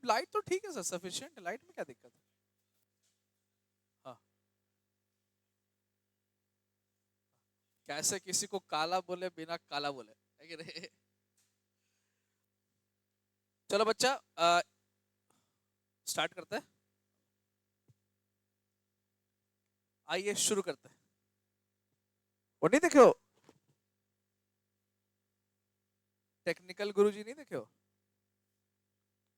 Light तो ठीक है सर, सफिशिएंट लाइट में क्या दिक्कत है। हाँ, कैसे किसी को काला बोले बिना काला बोले, है कि नहीं। चलो बच्चा, स्टार्ट करते हैं। आइए शुरू करते हैं। वो नहीं देखे हो, टेक्निकल गुरुजी नहीं देखे हो?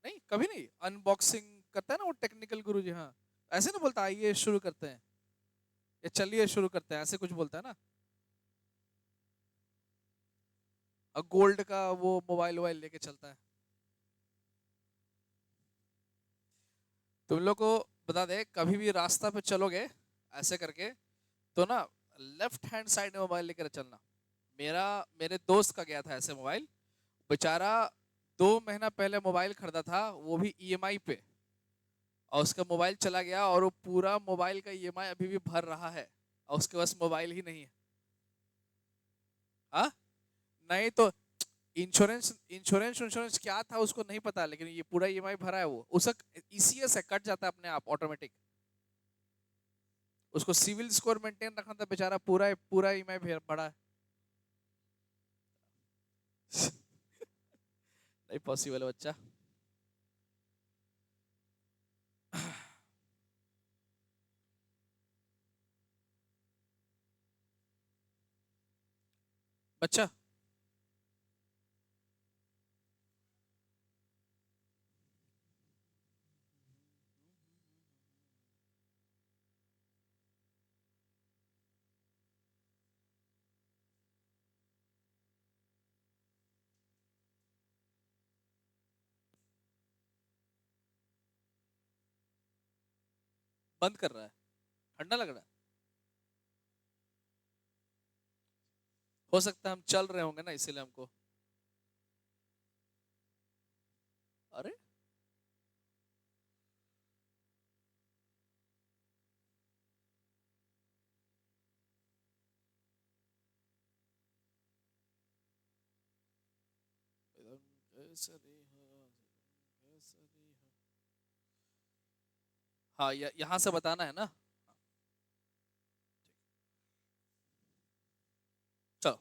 नहीं, कभी नहीं अनबॉक्सिंग करता है ना वो टेक्निकल गुरुजी, हाँ। ऐसे ना बोलता आइए शुरू करते हैं, या चलिए शुरू करते हैं, ऐसे कुछ बोलता है ना। और गोल्ड का वो मोबाइल वोबाइल लेके चलता है। तुम लोग को बता दे, कभी भी रास्ता पे चलोगे ऐसे करके, तो ना लेफ्ट हैंड साइड में मोबाइल लेकर चलना। मेरा मेरे दोस्त का गया था ऐसे मोबाइल, बेचारा 2 महीना पहले मोबाइल खरीदा था, वो भी ईएमआई पे। और उसका मोबाइल चला गया और वो पूरा मोबाइल का ईएमआई अभी भी भर रहा है, और उसके पास मोबाइल ही नहीं है। हाँ, नहीं तो इंश्योरेंस इंश्योरेंस इंश्योरेंस क्या था उसको नहीं पता, लेकिन ये पूरा ईएमआई भरा है वो, उसका ईसीएस से कट जाता है अपने आप ऑटोमेटिक। उसको सिविल स्कोर मेंटेन रखना था, बेचारा पूरा पूरा ईएमआई भरा है। नहीं पॉसिबल है बच्चा। बच्चा, बंद कर रहा है, ठंडा लग रहा है। हो सकता है हम चल रहे होंगे ना, इसीलिए हमको। अरे, केसरी हो, केसरी हो। हाँ, यहाँ से बताना है ना। चलो,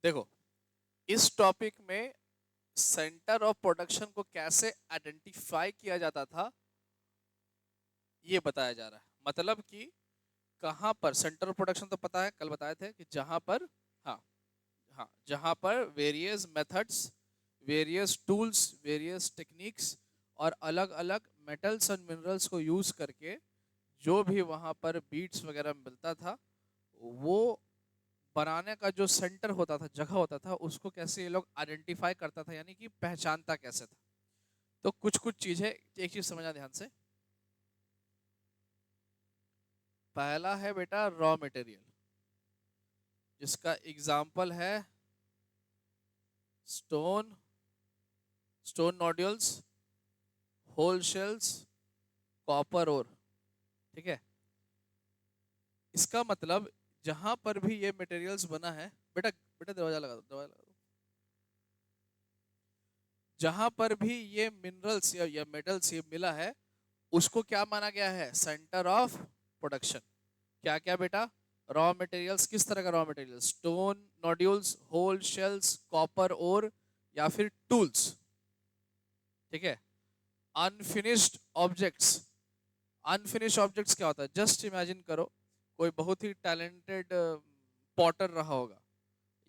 देखो, इस टॉपिक में सेंटर ऑफ प्रोडक्शन को कैसे आइडेंटिफाई किया जाता था ये बताया जा रहा है। मतलब कि कहाँ पर सेंटर ऑफ प्रोडक्शन तो पता है, कल बताए थे कि जहां पर, हाँ, हाँ, जहां पर various methods, various tools, various techniques और अलग अलग मेटल्स और मिनरल्स को यूज करके जो भी वहां पर बीट्स वगैरह मिलता था, वो बनाने का जो सेंटर होता था, जगह होता था, उसको कैसे ये लोग आइडेंटिफाई करता था, यानी कि पहचानता कैसे था। तो कुछ कुछ चीजें, एक चीज समझना ध्यान से। पहला है बेटा रॉ मटेरियल, जिसका एग्जाम्पल है stone, stone nodules, whole shells, copper ore. ठीक है, इसका मतलब जहां पर भी ये मटेरियल्स बना है, बेटा बेटा दरवाजा लगा दो, दरवाजा लगा दो। जहां पर भी ये मिनरल्स या मेटल्स ये मिला है, उसको क्या माना गया है, सेंटर ऑफ प्रोडक्शन। क्या क्या बेटा, रॉ मटेरियल्स, किस तरह का raw material, stone nodules, whole shells, copper ore, या फिर टूल्स। ठीक है, अनफिनिश्ड ऑब्जेक्ट्स। अनफिनिश ऑब्जेक्ट्स क्या होता है, जस्ट इमेजिन करो, कोई बहुत ही टैलेंटेड पॉटर रहा होगा,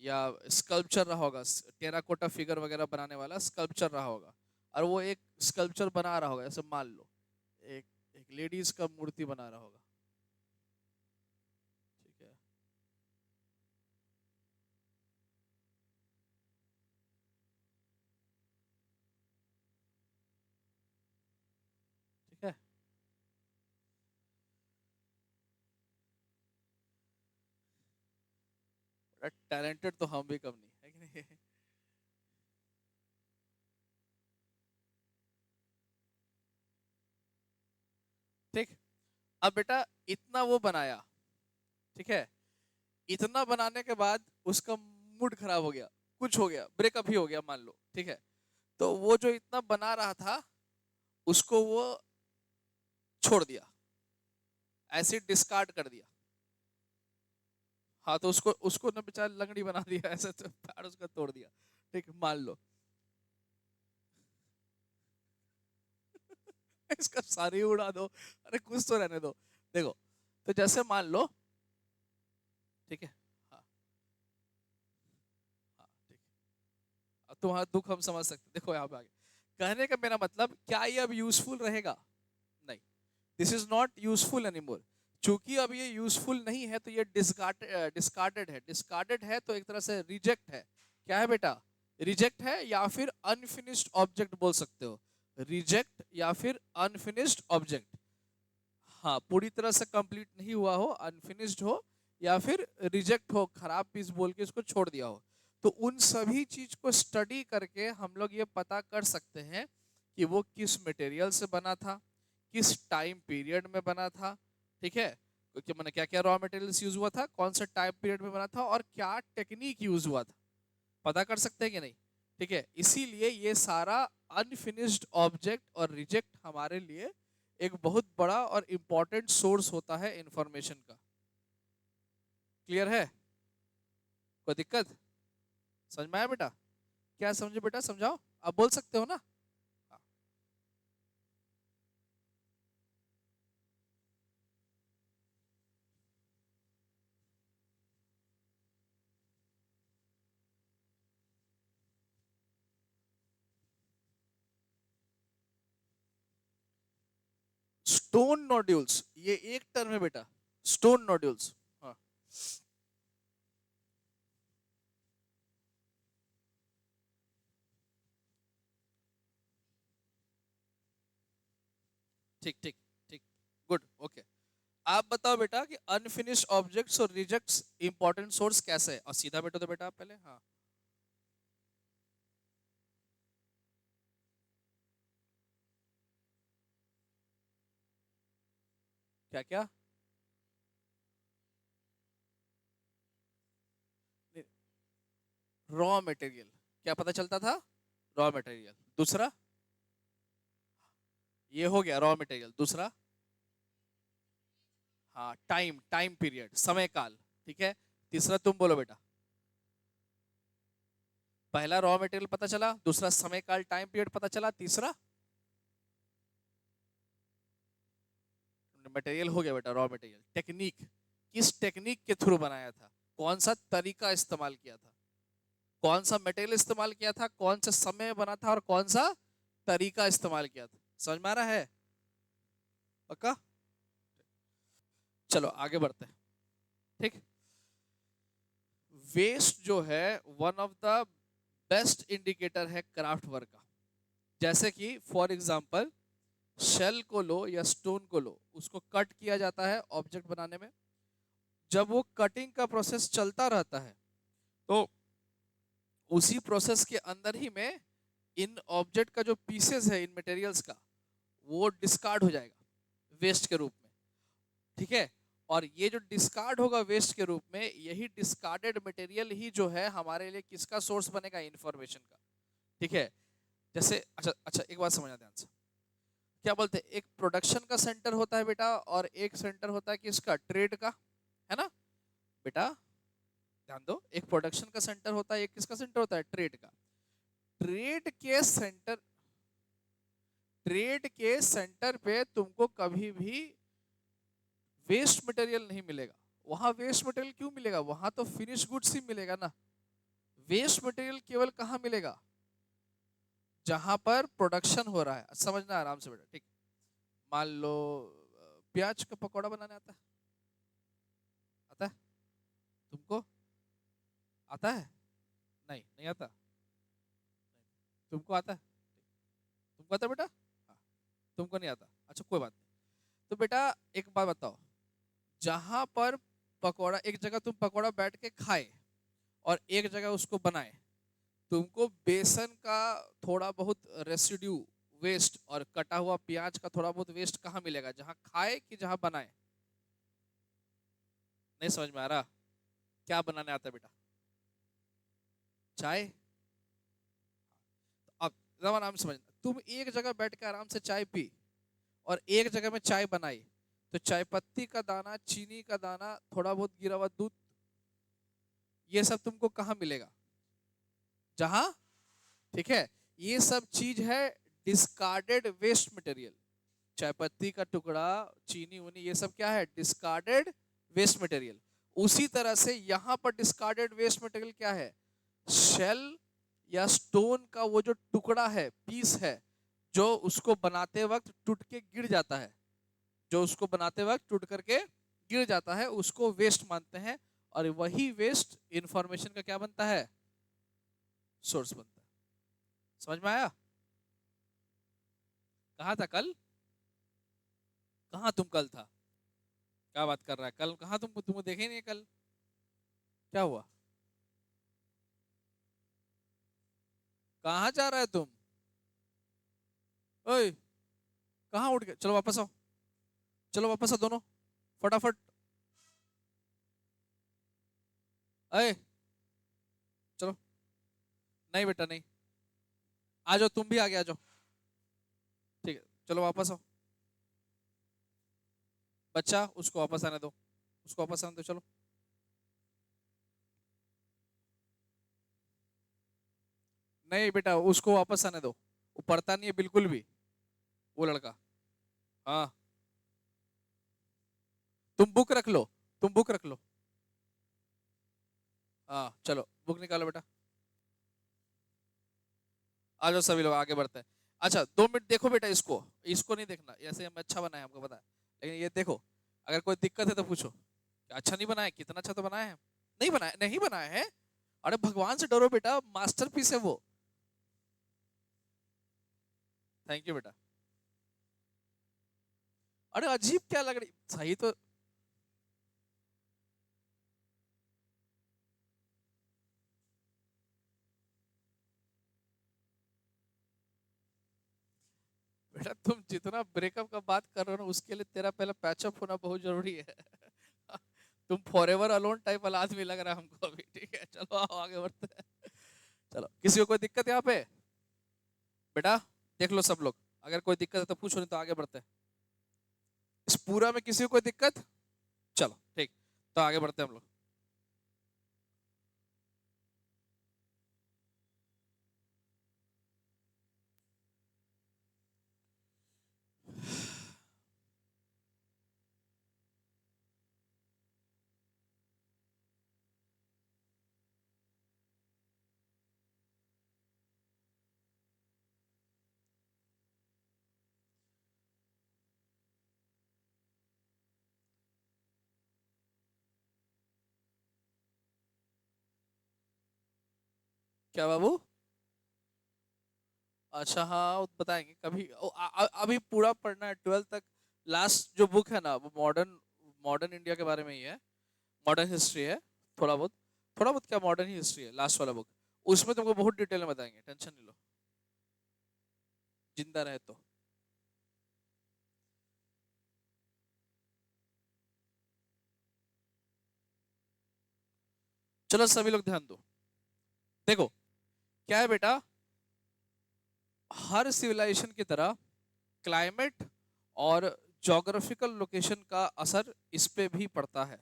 या स्कल्पचर रहा होगा, टेराकोटा फिगर वगैरह बनाने वाला स्कल्पचर रहा होगा, और वो एक स्कल्पचर बना रहा होगा, ऐसे मान लो एक एक लेडीज का मूर्ति बना रहा होगा। ठीक है, ठीक है, टैलेंटेड तो हम भी कम नहीं है कि नहीं। ठीक। अब बेटा इतना वो बनाया, ठीक है, इतना बनाने के बाद उसका मूड खराब हो गया, कुछ हो गया, ब्रेकअप ही हो गया मान लो, ठीक है, तो वो जो इतना बना रहा था उसको वो छोड़ दिया, ऐसे डिस्कार्ड कर दिया। हाँ तो उसको उसको ना बेचारा लंगड़ी बना दिया ऐसे, तो पैर उसका तोड़ दिया, ठीक, मान लो। इसका सारी उड़ा दो, अरे कुछ तो रहने दो। देखो, तो जैसे मान लो, ठीक है, हाँ हाँ ठीक है, अब तुम्हारा दुख हम समझ सकते हैं। देखो यहाँ पे आगे कहने का मेरा मतलब, क्या ये अब यूजफुल रहेगा? नहीं, this is not useful anymore. चूंकि अब ये यूजफुल नहीं है तो ये डिस्कार्डेड है। डिस्कार्डेड है तो एक तरह से रिजेक्ट है। क्या है बेटा? रिजेक्ट है, या फिर अनफिनिश्ड ऑब्जेक्ट बोल सकते हो। रिजेक्ट या फिर अनफिनिश्ड ऑब्जेक्ट। हाँ, पूरी तरह से कंप्लीट नहीं हुआ हो, अनफिनिश्ड हो, या फिर रिजेक्ट हो, खराब पीस बोल के इसको छोड़ दिया हो। तो उन सभी चीज को स्टडी करके हम लोग ये पता कर सकते हैं कि वो किस मटेरियल से बना था, किस टाइम पीरियड में बना था, ठीक है, क्योंकि मैंने क्या क्या रॉ मटेरियल्स यूज हुआ था, कौन सा टाइम पीरियड में बना था, और क्या टेक्निक यूज हुआ था, पता कर सकते हैं कि नहीं? ठीक है, इसीलिए ये सारा अनफिनिश्ड ऑब्जेक्ट और रिजेक्ट हमारे लिए एक बहुत बड़ा और इंपॉर्टेंट सोर्स होता है इंफॉर्मेशन का। क्लियर है? कोई दिक्कत? समझ में आया बेटा? क्या समझे बेटा, समझाओ, आप बोल सकते हो ना? हाँ, स्टोन नोड्यूल्स, ये एक टर्म है बेटा, स्टोन नोड्यूल्स। हाँ, ठीक ठीक ठीक, गुड, ओके। आप बताओ बेटा कि अनफिनिश्ड ऑब्जेक्ट्स और रिजेक्ट्स इंपॉर्टेंट सोर्स कैसे है, और सीधा बेटा तो बेटा आप पहले, हाँ, क्या क्या? रॉ मटेरियल, क्या पता चलता था? Raw material. दूसरा, ये हो गया रॉ मटेरियल। दूसरा, हाँ, टाइम, टाइम पीरियड, समय काल, ठीक है। तीसरा तुम बोलो बेटा। पहला रॉ मटेरियल पता चला, दूसरा समय काल, टाइम पीरियड पता चला, तीसरा मटेरियल हो गया बेटा, रॉ मटेरियल। टेक्निक, किस टेक्निक के थ्रू बनाया था, कौन सा तरीका इस्तेमाल किया था, कौन सा मटेरियल इस्तेमाल किया था, कौन सा समय में बना था, और कौन सा तरीका इस्तेमाल किया था। समझ में आ रहा है? पक्का? चलो आगे बढ़ते हैं, ठीक। वेस्ट जो है one of the best indicator है क्राफ्ट वर्क का। जैसे कि फॉर एग्जांपल, शेल को लो या स्टोन को लो, उसको कट किया जाता है ऑब्जेक्ट बनाने में। जब वो कटिंग का प्रोसेस चलता रहता है तो उसी प्रोसेस के अंदर ही में इन ऑब्जेक्ट का जो पीसेस है इन मटेरियल्स का, वो डिस्कार्ड हो जाएगा वेस्ट के रूप में, ठीक है। और ये जो डिस्कार्ड होगा वेस्ट के रूप में, यही डिस्कार्डेड मटेरियल ही जो है हमारे लिए किसका सोर्स बनेगा, इंफॉर्मेशन का, ठीक है। जैसे अच्छा अच्छा, एक बात समझना ध्यान से। क्या बोलते हैं, एक प्रोडक्शन का सेंटर होता है बेटा, और एक सेंटर होता है किसका, ट्रेड का, है ना बेटा? ध्यान दो, एक प्रोडक्शन का सेंटर होता है, एक किसका सेंटर होता है, ट्रेड का। ट्रेड के सेंटर, ट्रेड के सेंटर पे तुमको कभी भी वेस्ट मटेरियल नहीं मिलेगा। वहां वेस्ट मटेरियल क्यों मिलेगा, वहां तो फिनिश गुड्स ही मिलेगा ना। वेस्ट मटेरियल केवल कहाँ मिलेगा, जहां पर प्रोडक्शन हो रहा है। समझना आराम से बेटा, ठीक। मान लो प्याज का पकौड़ा बनाने आता है, आता है तुमको? आता है? नहीं, नहीं आता। तुमको आता है? तुमको आता है बेटा? हाँ, तुमको नहीं आता, अच्छा कोई बात नहीं। तो बेटा एक बात बताओ, जहां पर पकौड़ा, एक जगह तुम पकौड़ा बैठ के खाए और एक जगह उसको बनाए, तुमको बेसन का थोड़ा बहुत रेसिड्यू वेस्ट और कटा हुआ प्याज का थोड़ा बहुत वेस्ट कहाँ मिलेगा, जहां खाए कि जहां बनाए? नहीं समझ में आ रहा? क्या बनाने आता है बेटा? चाय। अब एकदम आराम से समझना, तुम एक जगह बैठ के आराम से चाय पी और एक जगह में चाय बनाई, तो चाय पत्ती का दाना, चीनी का दाना, थोड़ा बहुत गिरा हुआ दूध, ये सब तुमको कहाँ मिलेगा? जहां, ठीक है, ये सब चीज है डिस्कार्डेड वेस्ट मटेरियल। चाय पत्ती का टुकड़ा, चीनी उनी, ये सब क्या है? Discarded waste material. उसी तरह से यहां पर डिस्कार्डेड वेस्ट मटेरियल क्या है? शेल या स्टोन का वो जो टुकड़ा है, पीस है, जो उसको बनाते वक्त टूट के गिर जाता है, जो उसको बनाते वक्त टूट करके गिर जाता है, उसको वेस्ट मानते हैं। और वही वेस्ट इंफॉर्मेशन का क्या बनता है? सोर्स बनता है। समझ में आया? कहा था कल? कहाँ तुम कल था? क्या बात कर रहा है? कल कहाँ तुमको देखे नहीं कल? क्या हुआ? कहाँ जा रहा है तुम? ओए, कहाँ उठ गए? चलो वापस आओ, चलो वापस आओ दोनों, फटाफट। अरे चलो। नहीं बेटा नहीं, आ जाओ, तुम भी आगे आ जाओ। ठीक है, चलो वापस आओ। बच्चा, उसको वापस आने दो, उसको वापस आने दो, चलो। नहीं बेटा, उसको वापस आने दो, वो पढ़ता नहीं है बिल्कुल भी, वो लड़का। हाँ, तुम बुक रख लो, तुम बुक रख लो। हाँ चलो, बुक निकालो बेटा। आ जाओ सभी लोग, आगे बढ़ते हैं। अच्छा 2 मिनट देखो बेटा, इसको इसको नहीं देखना, ऐसे हम अच्छा बनाए हमको पता है, लेकिन ये देखो, अगर कोई दिक्कत है तो पूछो। क्या अच्छा नहीं बनाया? कितना अच्छा तो बनाया है। नहीं बनाया, नहीं बनाया है? अरे भगवान से डरो बेटा, मास्टरपीस है वो। थैंक यू बेटा। अरे अजीब क्या लग रही, सही तो। बेटा तुम जितना ब्रेकअप का बात कर रहे हो ना, उसके लिए तेरा पहले पैचअप होना बहुत जरूरी है। तुम फॉरएवर अलोन टाइप वाला आदमी लग रहा है हमको अभी। ठीक है, चलो आओ आगे बढ़ते हैं। चलो, किसी को कोई दिक्कत यहाँ पे? बेटा देख लो सब लोग, अगर कोई दिक्कत है तो पूछो, नहीं तो आगे बढ़ते हैं। इस पूरा में किसी को कोई दिक्कत? चलो ठीक, तो आगे बढ़ते हैं हम लोग। क्या बाबू? अच्छा हाँ, वो बताएंगे कभी। अभी पूरा पढ़ना है 12th तक। लास्ट जो बुक है ना, वो मॉडर्न मॉडर्न इंडिया के बारे में ही है, मॉडर्न हिस्ट्री है। थोड़ा बहुत, थोड़ा बहुत क्या, मॉडर्न ही हिस्ट्री है लास्ट वाला बुक। उसमें तुमको बहुत डिटेल में बताएंगे, टेंशन नहीं लो, जिंदा रहे तो। चलो सभी लोग ध्यान दो। देखो क्या है बेटा, हर सिविलाइजेशन की तरह क्लाइमेट और जोग्राफिकल लोकेशन का असर इस पे भी पड़ता है।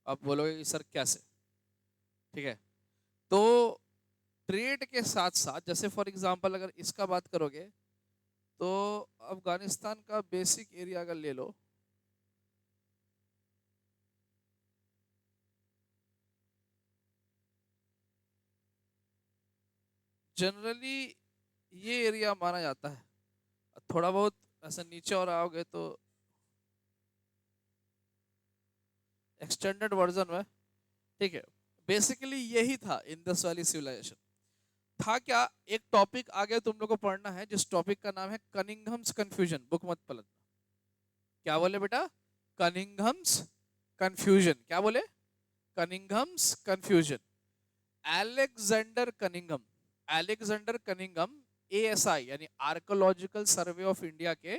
अब बोलोगे कि सर कैसे? ठीक है, तो ट्रेड के साथ साथ, जैसे फॉर एग्जांपल अगर इसका बात करोगे, तो अफगानिस्तान का बेसिक एरिया अगर ले लो, जनरली ये एरिया माना जाता है। थोड़ा बहुत ऐसा नीचे और आओगे तो एक्सटेंडेड वर्जन में, ठीक है, बेसिकली यही था इंडस वैली सिविलाइजेशन। था क्या, एक टॉपिक आगे तुम लोग को पढ़ना है, जिस टॉपिक का नाम है कनिंघम्स कंफ्यूजन। बुक मत पलटना। क्या बोले बेटा? Cunningham's confusion. क्या बोले? Cunningham's confusion. Alexander Cunningham, Alexander Cunningham ASI यानी आर्कोलॉजिकल सर्वे ऑफ इंडिया के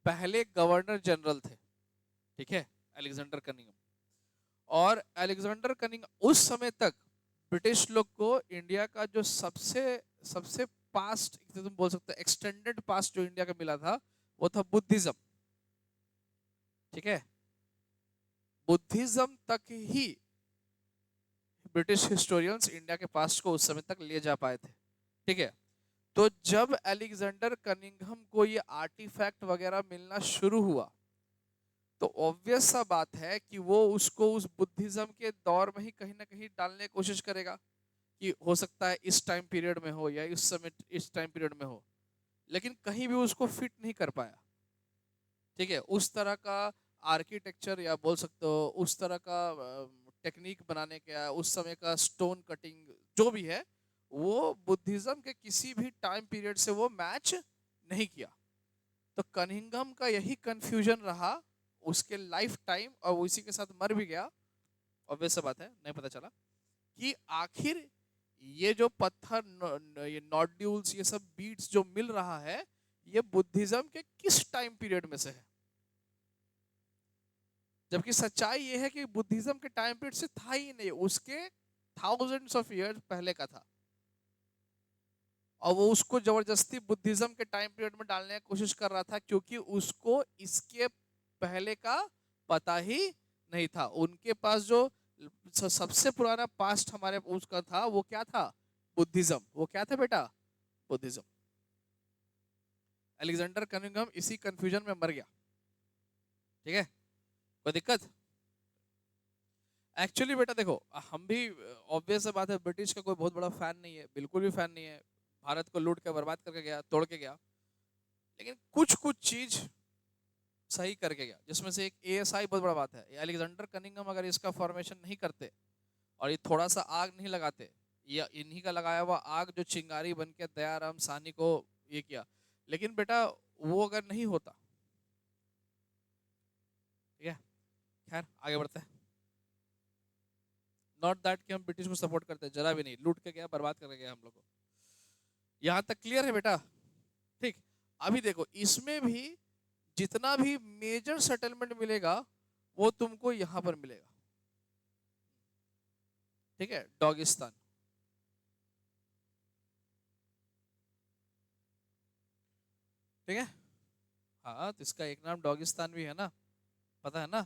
पहले गवर्नर जनरल थे, ठीक है, अलेक्जेंडर कनिंघम। और अलेक्जेंडर कनिंघम उस समय तक ब्रिटिश लोग को इंडिया का जो सबसे सबसे पास्ट, तुम बोल सकते हो एक्सटेंडेड पास्ट जो इंडिया का मिला था, वो था बुद्धिज्म, ठीक है। बुद्धिज्म तक ही ब्रिटिश हिस्टोरियंस इंडिया के पास्ट को उस समय तक ले जा पाए थे, ठीक है। तो जब अलेक्जेंडर कनिंघम को ये आर्टिफैक्ट वगैरह मिलना शुरू हुआ, तो ऑब्वियस सा बात है कि वो उसको उस बुद्धिज्म के दौर में ही कहीं ना कहीं डालने की कोशिश करेगा, कि हो सकता है इस टाइम पीरियड में हो या इस समय इस टाइम पीरियड में हो, लेकिन कहीं भी उसको फिट नहीं कर पाया, ठीक है। उस तरह का आर्किटेक्चर या बोल सकते हो उस तरह का टेक्निक बनाने का, उस समय का स्टोन कटिंग जो भी है, वो बुद्धिज्म के किसी भी टाइम पीरियड से वो मैच नहीं किया। तो कनिंघम का यही कंफ्यूजन रहा उसके लाइफ टाइम, और वो इसी के साथ मर भी गया, ऑब्वियस सा बात है, नहीं पता चला कि आखिर ये जो पत्थर ये नोड्यूल्स ये सब बीट्स जो मिल रहा है, ये बुद्धिज्म के किस टाइम पीरियड में से है। जबकि सच्चाई ये है कि बुद्धिज्म के टाइम पीरियड से था ही नहीं, उसके थाउजेंड्स ऑफ ईयर्स पहले का था, और वो उसको जबरदस्ती बुद्धिज्म के टाइम पीरियड में डालने की कोशिश कर रहा था, क्योंकि उसको इसके पहले का पता ही नहीं था। उनके पास जो सबसे पुराना पास्ट हमारे उसका था, वो क्या था? बुद्धिज्म। वो क्या था बेटा? बुद्धिज्म। अलेक्जेंडर कनिंघम इसी कंफ्यूजन में मर गया, ठीक है। कोई दिक्कत? एक्चुअली बेटा देखो, हम भी ऑब्वियस बात है ब्रिटिश का कोई बहुत बड़ा फैन नहीं है, बिल्कुल भी फैन नहीं है। भारत को लूट के बर्बाद करके गया, तोड़ के गया, लेकिन कुछ कुछ चीज सही करके गया, जिसमें से एक ASI बहुत बड़ा बात है। अलेक्जेंडर कनिंघम अगर इसका फॉर्मेशन नहीं करते और ये थोड़ा सा आग नहीं लगाते, या इन्हीं का लगाया हुआ आग जो चिंगारी बन के दयाराम साहनी को ये किया, लेकिन बेटा वो अगर नहीं होता, ठीक है। खैर आगे बढ़ते हैं। नॉट दैट कि हम ब्रिटिश को सपोर्ट करते हैं, जरा भी नहीं, लूट के गया, बर्बाद करके गया हम लोग को। यहां तक क्लियर है बेटा? ठीक। अभी देखो, इसमें भी जितना भी मेजर सेटलमेंट मिलेगा वो तुमको यहां पर मिलेगा, ठीक है। डोगिस्तान, ठीक है। हाँ, तो इसका एक नाम डोगिस्तान भी है ना, पता है ना।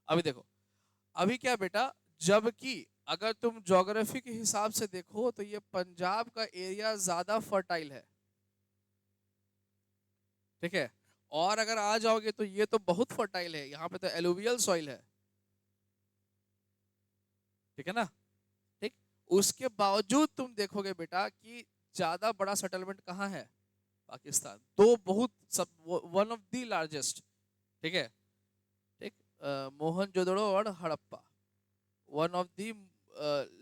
अभी देखो, अभी क्या बेटा, जबकि अगर तुम ज्योग्राफी के हिसाब से देखो तो ये पंजाब का एरिया ज्यादा फर्टाइल है, ठीक है। और अगर आ जाओगे तो ये तो बहुत फर्टाइल है, यहाँ पे तो एलुवियल सॉइल है, ठीक है ना। ठीक। उसके बावजूद तुम देखोगे बेटा कि ज्यादा बड़ा सेटलमेंट कहाँ है? पाकिस्तान। दो बहुत सब, वन ऑफ द लार्जेस्ट, ठीक है। ठीक। मोहनजोदड़ो और Harappa, one of the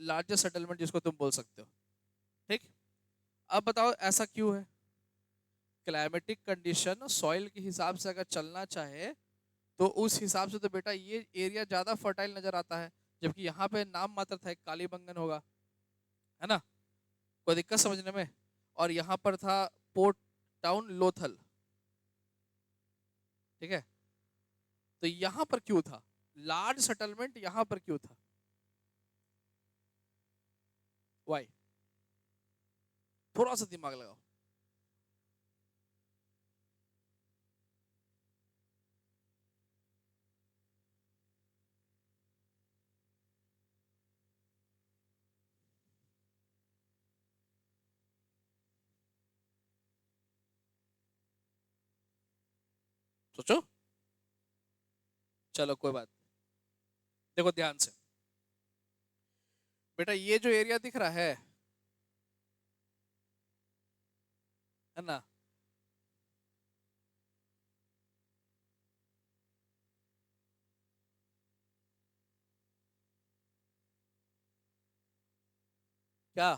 largest settlement जिसको तुम बोल सकते हो, ठीक। अब बताओ ऐसा क्यों है? क्लाइमेटिक कंडीशन, सॉइल के हिसाब से अगर चलना चाहे तो उस हिसाब से तो बेटा ये एरिया ज्यादा फर्टाइल नजर आता है, जबकि यहाँ पे नाम मात्र था एक कालीबंगन होगा, है ना। कोई दिक्कत समझने में? और यहाँ पर था पोर्ट टाउन लोथल, ठीक है। तो यहाँ पर क्यों था लार्ज सेटलमेंट, यहाँ पर क्यों था? वाई? थोड़ा सा दिमाग लगाओ। सोचो। चलो कोई बात, देखो ध्यान से बेटा, ये जो एरिया दिख रहा है ना, क्या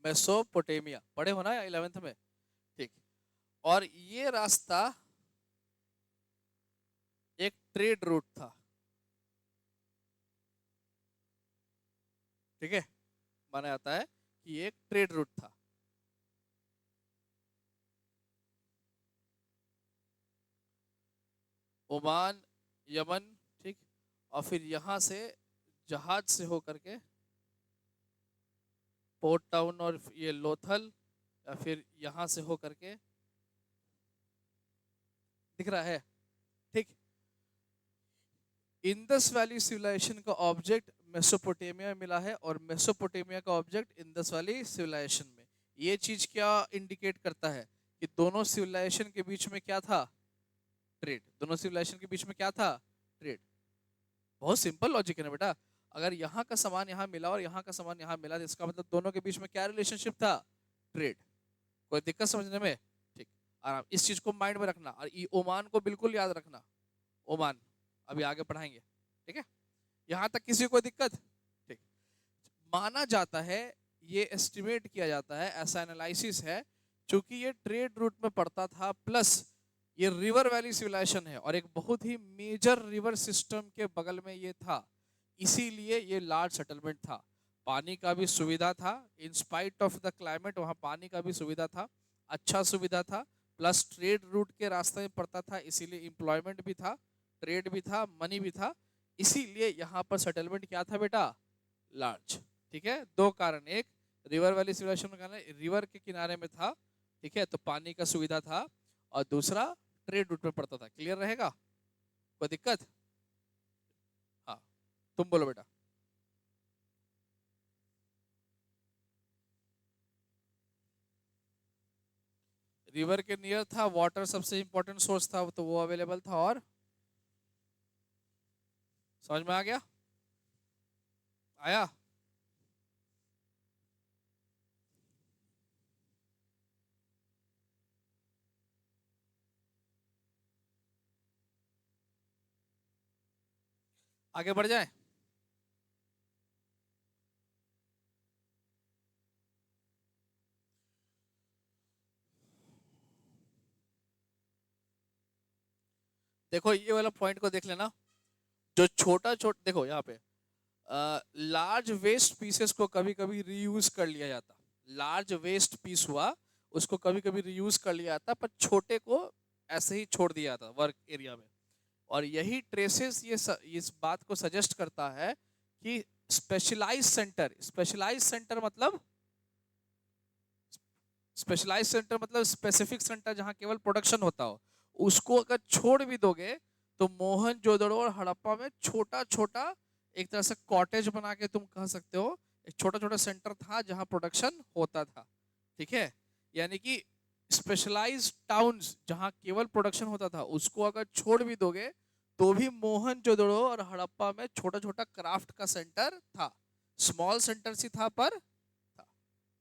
मेसोपोटामिया पढ़े हो ना 11th में? ठीक। और ये रास्ता एक ट्रेड रूट था, ठीक है। माना जाता है कि ये एक ट्रेड रूट था, ओमान, यमन, ठीक, और फिर यहाँ से जहाज से होकर के पोर्ट टाउन और ये लोथल, या फिर यहाँ से होकर के, दिख रहा है, ठीक। इंडस वैली सिविलाइजेशन का ऑब्जेक्ट मेसोपोटामिया में मिला है और मेसोपोटामिया का ऑब्जेक्ट इंडस वैली सिविलाइजेशन में। ये चीज क्या इंडिकेट करता है कि दोनों सिविलाइजेशन के बीच में क्या था? ट्रेड। दोनों सिविलाइजेशन के बीच में क्या था? ट्रेड। बहुत सिंपल लॉजिक है ना बेटा। अगर यहाँ का सामान यहाँ मिला और यहाँ का सामान यहाँ मिला तो इसका मतलब दोनों के बीच में क्या रिलेशनशिप था? ट्रेड। कोई दिक्कत समझने में? ठीक, आराम, इस चीज को माइंड में रखना और ये ओमान को बिल्कुल याद रखना। ओमान अभी आगे पढ़ाएंगे, ठीक है। यहाँ तक किसी को दिक्कत? ठीक। माना जाता है, ये एस्टिमेट किया जाता है, ऐसा एनालिसिस है, क्योंकि ये ट्रेड रूट में पड़ता था, प्लस ये रिवर वैली सिविलाइजेशन है और एक बहुत ही मेजर रिवर सिस्टम के बगल में ये था, इसीलिए ये लार्ज सेटलमेंट था। पानी का भी सुविधा था, in spite of the climate वहाँ पानी का भी सुविधा था, अच्छा सुविधा था, प्लस ट्रेड रूट के रास्ते में पड़ता था, इसीलिए एम्प्लॉयमेंट भी था, ट्रेड भी था, मनी भी था, इसीलिए यहाँ पर सेटलमेंट क्या था बेटा? लार्ज। ठीक है, दो कारण, एक रिवर वैली सिविलाइजेशन का कारण रिवर के किनारे में था, ठीक है, तो पानी का सुविधा था, और दूसरा ट्रेड रूट में पड़ता था। क्लियर रहेगा? कोई दिक्कत? हाँ, तुम बोलो बेटा। रिवर के नियर था, वाटर सबसे इंपॉर्टेंट सोर्स था, तो वो अवेलेबल था, और समझ में आ गया? आया? आगे बढ़ जाए? देखो ये वाला पॉइंट को देख लेना, जो छोटा छोटा देखो यहाँ पे, लार्ज वेस्ट पीसेस को कभी कभी रीयूज कर लिया जाता। लार्ज वेस्ट पीस हुआ, उसको कभी कभी रीयूज कर लिया जाता, पर छोटे को ऐसे ही छोड़ दिया जाता वर्क एरिया में। और यही ट्रेसेस इस बात को सजेस्ट करता है कि स्पेशलाइज सेंटर मतलब, स्पेशलाइज सेंटर मतलब स्पेसिफिक सेंटर जहां केवल प्रोडक्शन होता हो, उसको अगर छोड़ भी दोगे तो मोहनजोदड़ो और हड़प्पा में छोटा छोटा एक तरह से कॉटेज बना के तुम कह सकते हो, एक छोटा छोटा सेंटर था जहां प्रोडक्शन होता था। ठीक है, यानी कि स्पेशलाइज टाउन्स जहां केवल प्रोडक्शन होता था उसको अगर छोड़ भी दोगे तो भी मोहनजोदड़ो और हड़प्पा में छोटा छोटा क्राफ्ट का सेंटर था। स्मॉल सेंटर सी था पर था।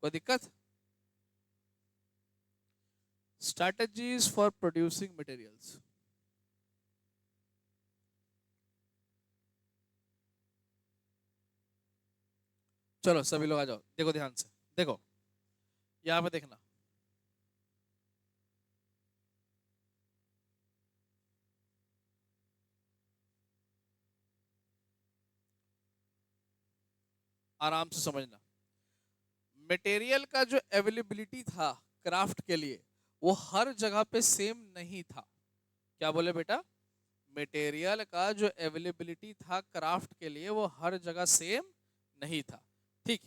कोई दिक्कत? Strategies for producing materials. चलो सभी लोग आ जाओ, देखो ध्यान से, देखो यहाँ पे देखना। आराम से समझना। मटेरियल का जो अवेलेबिलिटी था क्राफ्ट के लिए, वो हर जगह पे सेम नहीं था। क्या बोले बेटा? मटेरियल का जो अवेलेबिलिटी था क्राफ्ट के लिए वो हर जगह सेम नहीं था। ठीक,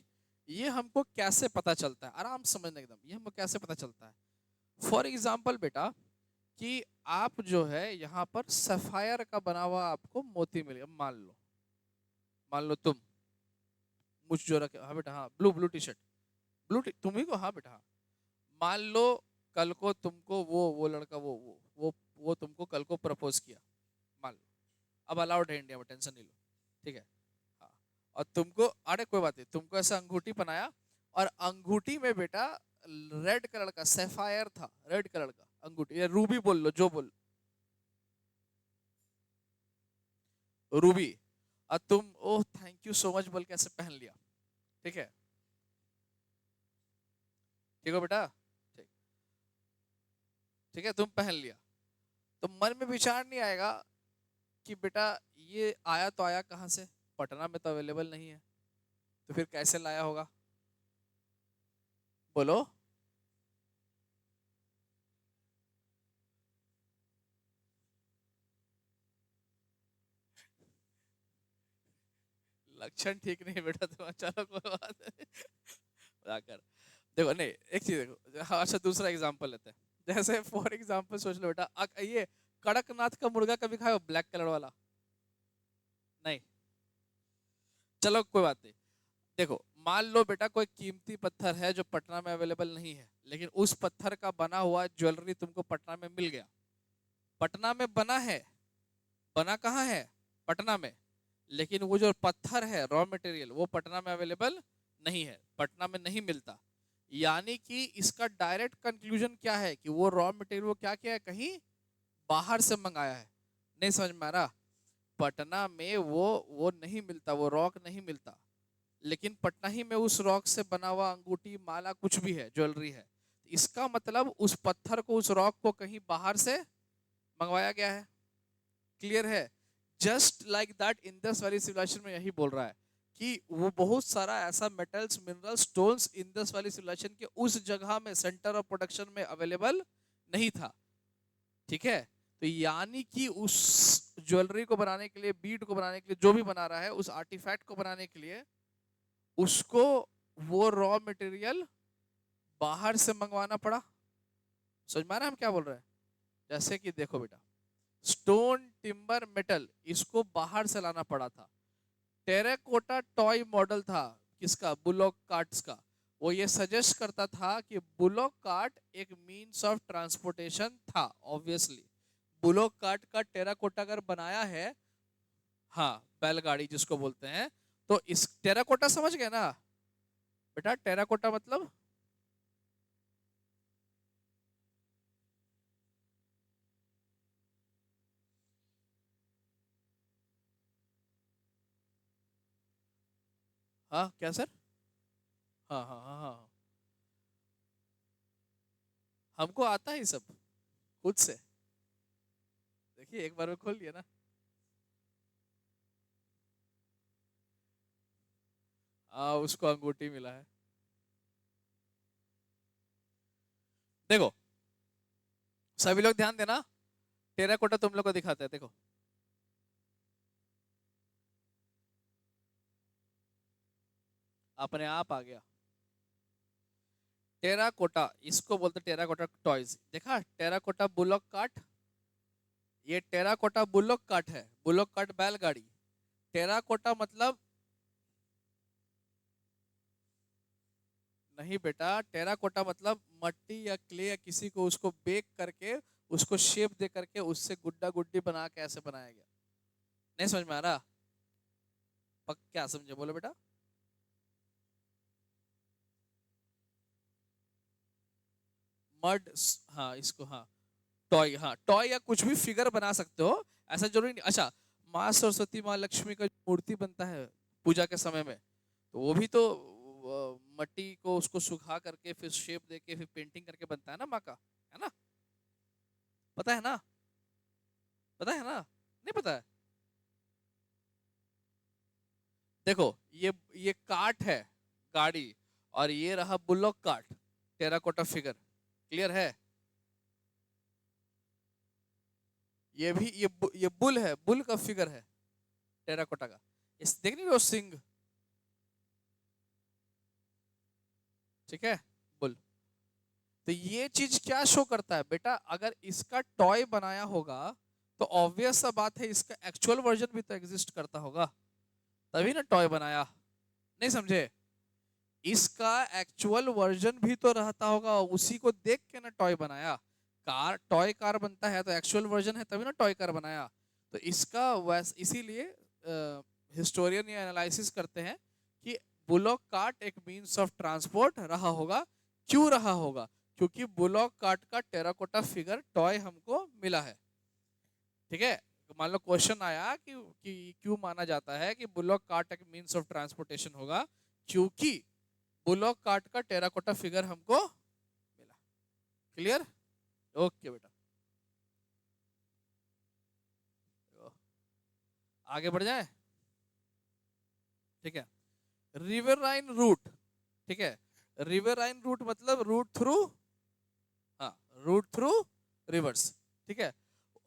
ये हमको कैसे पता चलता है? आराम से समझना एकदम, ये हमको कैसे पता चलता है? फॉर एग्जाम्पल बेटा, कि आप जो है यहाँ पर सफायर का बना हुआ आपको मोती मिल गया, मान लो तुम, मुझ जो रखे, हाँ बेटा, हाँ, ब्लू ब्लू टी शर्ट, तुम ही को, हाँ बेटा, हाँ। मान लो कल को तुमको वो लड़का वो तुमको कल को प्रपोज किया, मान लो, अब अलाउड है इंडिया में, टेंशन नहीं लो, ठीक है, हाँ। और तुमको, अरे कोई बात नहीं, तुमको ऐसा अंगूठी बनाया, और अंगूठी में बेटा रेड कलर का सैफायर था, रेड कलर का अंगूठी, या रूबी बोल लो, जो बोल, रूबी। और तुम oh thank you so much बोल के ऐसे पहन लिया, ठीक है, ठीक है बेटा, ठीक, ठीक है, तुम पहन लिया, तो मन में विचार नहीं आएगा कि बेटा ये आया तो आया कहाँ से? पटना में तो अवेलेबल नहीं है, तो फिर कैसे लाया होगा? बोलो। लक्षण ठीक नहीं बेटा तुम्हारा, चलो कोई बात नहीं, मजाक कर। देखो नहीं, एक चीज देखो, हाँ, अच्छा दूसरा एग्जांपल लेते हैं। जैसे फॉर एग्जांपल सोच लो बेटा, ये कड़कनाथ का मुर्गा कभी खाओ, ब्लैक कलर वाला? नहीं। चलो कोई बात नहीं। देखो मान लो बेटा कोई कीमती पत्थर है जो पटना में अवेलेबल नहीं है, लेकिन उस पत्थर का बना हुआ ज्वेलरी तुमको पटना में मिल गया। पटना में बना है, बना कहाँ है? पटना में। लेकिन वो जो पत्थर है रॉ मटेरियल वो पटना में अवेलेबल नहीं है, पटना में नहीं मिलता। यानी कि इसका डायरेक्ट कंक्लूजन क्या है कि वो रॉ मटेरियल वो क्या क्या है, कहीं बाहर से मंगाया है। नहीं समझ में आ रहा? पटना में वो नहीं मिलता, वो रॉक नहीं मिलता, लेकिन पटना ही में उस रॉक से बना हुआ अंगूठी माला कुछ भी है, ज्वेलरी है। इसका मतलब उस पत्थर को, उस रॉक को कहीं बाहर से मंगवाया गया है। क्लियर है? Just like that Indus valley civilisation में यही बोल रहा है कि वो बहुत सारा ऐसा metals, mineral, stones Indus valley civilisation के उस जगह में, सेंटर ऑफ प्रोडक्शन में अवेलेबल नहीं था। ठीक है? तो यानी कि उस ज्वेलरी को बनाने के लिए, बीड को बनाने के लिए, जो भी बना रहा है, उस आर्टिफैक्ट को बनाने के लिए उसको वो रॉ मटेरियल बाहर से मंगवाना पड़ा। समझ में आ रहा है हम क्या बोल रहे हैं? जैसे कि देखो बेटा, स्टोन, टिम्बर, मेटल, इसको बाहर से लाना पड़ा था। टेराकोटा टॉय मॉडल था किसका? बुलॉक कार्ट्स का। वो ये सजेस्ट करता था कि बुलॉक कार्ट एक मीन्स ऑफ ट्रांसपोर्टेशन था। ऑब्वियसली बुलॉक कार्ट का टेराकोटा अगर बनाया है, हाँ बैलगाड़ी जिसको बोलते हैं, तो इस टेराकोटा समझ गए ना बेटा? टेराकोटा मतलब हाँ क्या सर? हाँ हाँ हाँ हाँ, हमको आता है ये सब खुद से। देखिए एक बार में खोल लिया ना। उसको अंगूठी मिला है। देखो सभी लोग ध्यान देना, टेराकोटा तुम लोग को दिखाते हैं, देखो। अपने आप आ गया टेराकोटा, इसको बोलते टेराकोटा टॉयज। देखा टेराकोटा बुलॉक कार्ट, ये टेराकोटा बुलॉक कार्ट है, बुलॉक कार्ट बैलगाड़ी। टेराकोटा मतलब, नहीं बेटा, टेराकोटा मतलब मट्टी या क्ले या किसी को उसको बेक करके, उसको शेप दे करके, उससे गुड्डा गुड्डी बना के ऐसे बनाया गया। नहीं समझ में आ रहा? क्या समझे, बोलो बेटा। मड, हाँ इसको, हाँ टॉय, हाँ टॉय या कुछ भी फिगर बना सकते हो, ऐसा जरूरी नहीं। अच्छा, माँ सरस्वती, माँ लक्ष्मी का मूर्ति बनता है पूजा के समय में, तो वो भी तो मट्टी को उसको सुखा करके फिर शेप देके फिर पेंटिंग करके बनता है ना माँ का, है ना? पता है ना? पता है ना? नहीं पता है? देखो ये काट है, गाड़ी, और ये रहा बुल्लॉक काट, टेराकोटा फिगर। क्लियर है? ये भी ये बुल है, बुल का फिगर है टेराकोटा का। इस देख नहीं रहे हो सिंह? ठीक है, बुल। तो ये चीज क्या शो करता है बेटा? अगर इसका टॉय बनाया होगा तो ऑब्वियस सा बात है इसका एक्चुअल वर्जन भी तो एग्जिस्ट करता होगा, तभी ना टॉय बनाया। नहीं समझे? इसका एक्चुअल वर्जन भी तो रहता होगा, उसी को देख के ना टॉय बनाया। कार, टॉय कार बनता है तो एक्चुअल वर्जन है तभी ना टॉय कार बनाया। तो इसका वैस इसीलिए हिस्टोरियन ये एनालिसिस करते हैं कि बुलॉक कार्ट एक मीन्स ऑफ ट्रांसपोर्ट रहा होगा। क्यों रहा होगा? क्योंकि बुलॉक कार्ट का टेराकोटा फिगर टॉय हमको मिला है। ठीक है? तो मान लो क्वेश्चन आया कि क्यों माना जाता है कि बुलॉक कार्ट एक मीन्स ऑफ ट्रांसपोर्टेशन होगा, क्योंकि बुलॉक कार्ट का टेराकोटा फिगर हमको मिला। क्लियर? ओके बेटा, आगे बढ़ जाए। ठीक है, रिवराइन रूट। ठीक है, रिवराइन रूट मतलब रूट थ्रू, हाँ रूट थ्रू रिवर्स। ठीक है,